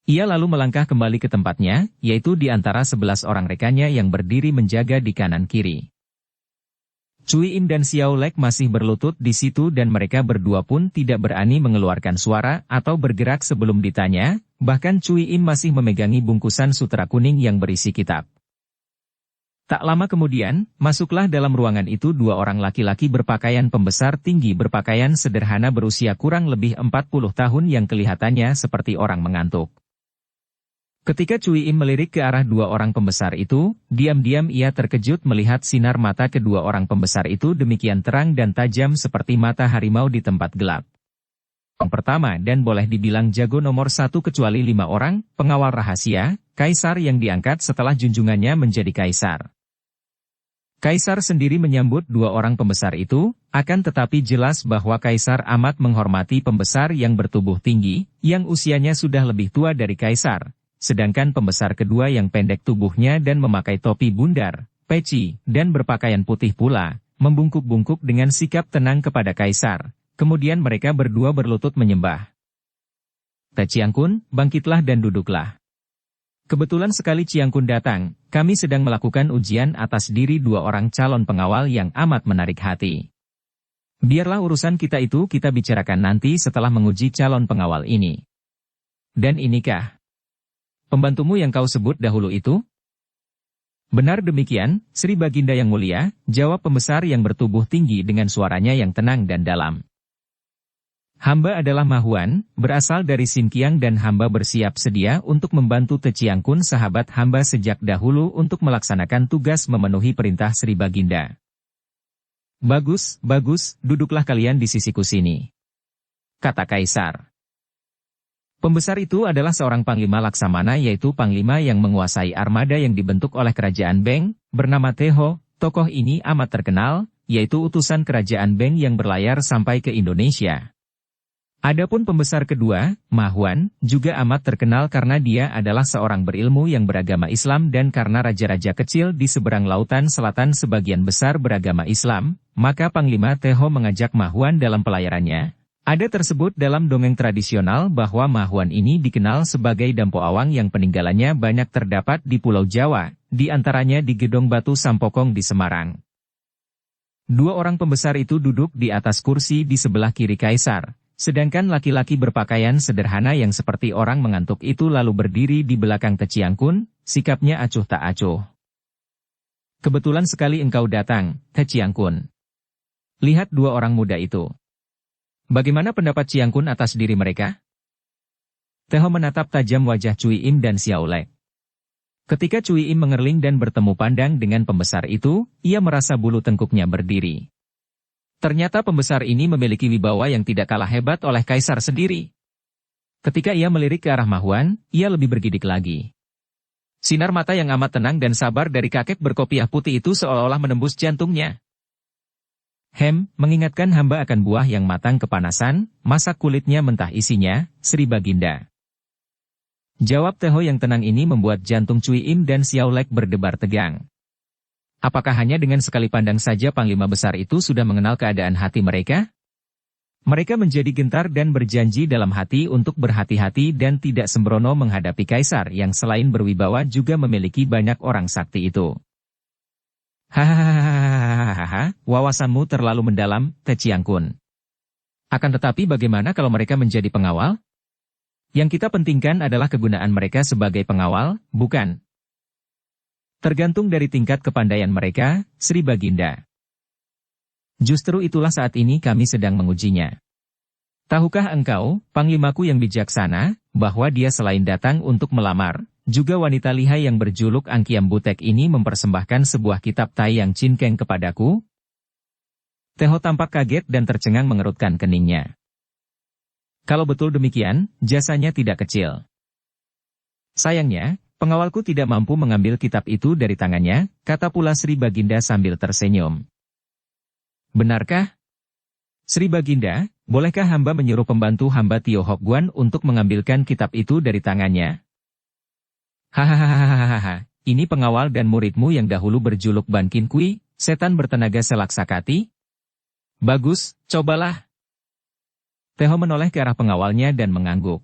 Ia lalu melangkah kembali ke tempatnya, yaitu di antara 11 orang rekannya yang berdiri menjaga di kanan-kiri. Cui Im dan Xiao Lek masih berlutut di situ dan mereka berdua pun tidak berani mengeluarkan suara atau bergerak sebelum ditanya, bahkan Cui Im masih memegangi bungkusan sutera kuning yang berisi kitab. Tak lama kemudian, masuklah dalam ruangan itu 2 orang laki-laki berpakaian pembesar tinggi berpakaian sederhana berusia kurang lebih 40 tahun yang kelihatannya seperti orang mengantuk. Ketika Cui Im melirik ke arah 2 orang pembesar itu, diam-diam ia terkejut melihat sinar mata kedua orang pembesar itu demikian terang dan tajam seperti mata harimau di tempat gelap. Yang pertama dan boleh dibilang jago nomor 1 kecuali 5 orang, pengawal rahasia, Kaisar yang diangkat setelah junjungannya menjadi Kaisar. Kaisar sendiri menyambut 2 orang pembesar itu, akan tetapi jelas bahwa Kaisar amat menghormati pembesar yang bertubuh tinggi, yang usianya sudah lebih tua dari Kaisar. Sedangkan pembesar kedua yang pendek tubuhnya dan memakai topi bundar, peci, dan berpakaian putih pula, membungkuk-bungkuk dengan sikap tenang kepada Kaisar. Kemudian mereka berdua berlutut menyembah. "Teh Ciangkun, bangkitlah dan duduklah. Kebetulan sekali Ciangkun datang, kami sedang melakukan ujian atas diri 2 orang calon pengawal yang amat menarik hati. Biarlah urusan kita itu kita bicarakan nanti setelah menguji calon pengawal ini. Dan inikah pembantumu yang kau sebut dahulu itu?" "Benar demikian, Sri Baginda yang mulia," jawab pembesar yang bertubuh tinggi dengan suaranya yang tenang dan dalam. "Hamba adalah Mahuan, berasal dari Sinkiang dan hamba bersiap sedia untuk membantu Teh Ciangkun sahabat hamba sejak dahulu untuk melaksanakan tugas memenuhi perintah Sri Baginda." "Bagus, bagus, duduklah kalian di sisiku sini," kata Kaisar. Pembesar itu adalah seorang panglima laksamana yaitu panglima yang menguasai armada yang dibentuk oleh kerajaan Beng, bernama Teho. Tokoh ini amat terkenal, yaitu utusan kerajaan Beng yang berlayar sampai ke Indonesia. Adapun pembesar kedua, Mahuan, juga amat terkenal karena dia adalah seorang berilmu yang beragama Islam dan karena raja-raja kecil di seberang lautan selatan sebagian besar beragama Islam, maka Panglima Teho mengajak Mahuan dalam pelayarannya. Ada tersebut dalam dongeng tradisional bahwa Mahuan ini dikenal sebagai Dampo Awang yang peninggalannya banyak terdapat di Pulau Jawa, di antaranya di Gedong Batu Sampokong di Semarang. 2 orang pembesar itu duduk di atas kursi di sebelah kiri Kaisar, sedangkan laki-laki berpakaian sederhana yang seperti orang mengantuk itu lalu berdiri di belakang Teh Ciangkun, sikapnya acuh tak acuh. "Kebetulan sekali engkau datang, Teh Ciangkun. Lihat 2 orang muda itu. Bagaimana pendapat Ciangkun atas diri mereka?" Teho menatap tajam wajah Cui Im dan Xiao Lek. Ketika Cui Im mengerling dan bertemu pandang dengan pembesar itu, ia merasa bulu tengkuknya berdiri. Ternyata pembesar ini memiliki wibawa yang tidak kalah hebat oleh kaisar sendiri. Ketika ia melirik ke arah Ma Huan, ia lebih bergidik lagi. Sinar mata yang amat tenang dan sabar dari kakek berkopiah putih itu seolah-olah menembus jantungnya. Mengingatkan hamba akan buah yang matang kepanasan, masak kulitnya mentah isinya, Sri Baginda. Jawab Teho yang tenang ini membuat jantung Cui Im dan Xiao Lek berdebar tegang. Apakah hanya dengan sekali pandang saja Panglima Besar itu sudah mengenal keadaan hati mereka? Mereka menjadi gentar dan berjanji dalam hati untuk berhati-hati dan tidak sembrono menghadapi kaisar yang selain berwibawa juga memiliki banyak orang sakti itu. Hahaha, wawasanmu terlalu mendalam, Te Chiang Kun. Akan tetapi bagaimana kalau mereka menjadi pengawal? Yang kita pentingkan adalah kegunaan mereka sebagai pengawal, bukan? Tergantung dari tingkat kepandaian mereka, Sri Baginda. Justru itulah saat ini kami sedang mengujinya. Tahukah engkau, panglimaku yang bijaksana, bahwa dia selain datang untuk melamar, juga wanita lihai yang berjuluk Angkiam Butek ini mempersembahkan sebuah kitab Tai Yang Cinkeng kepadaku? Teho tampak kaget dan tercengang mengerutkan keningnya. Kalau betul demikian, jasanya tidak kecil. Sayangnya, pengawalku tidak mampu mengambil kitab itu dari tangannya, kata pula Sri Baginda sambil tersenyum. Benarkah? Sri Baginda, bolehkah hamba menyuruh pembantu hamba Tio Hok Guan untuk mengambilkan kitab itu dari tangannya? Hahaha, ini pengawal dan muridmu yang dahulu berjuluk Ban Kin Kui, setan bertenaga selaksakati? Bagus, cobalah. Teho menoleh ke arah pengawalnya dan mengangguk.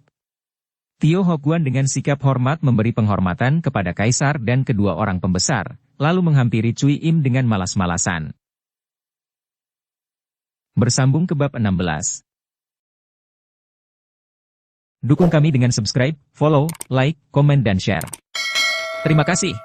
Tio Hok Guan dengan sikap hormat memberi penghormatan kepada kaisar dan kedua orang pembesar, lalu menghampiri Cui Im dengan malas-malasan. Bersambung ke bab 16. Dukung kami dengan subscribe, follow, like, komen dan share. Terima kasih.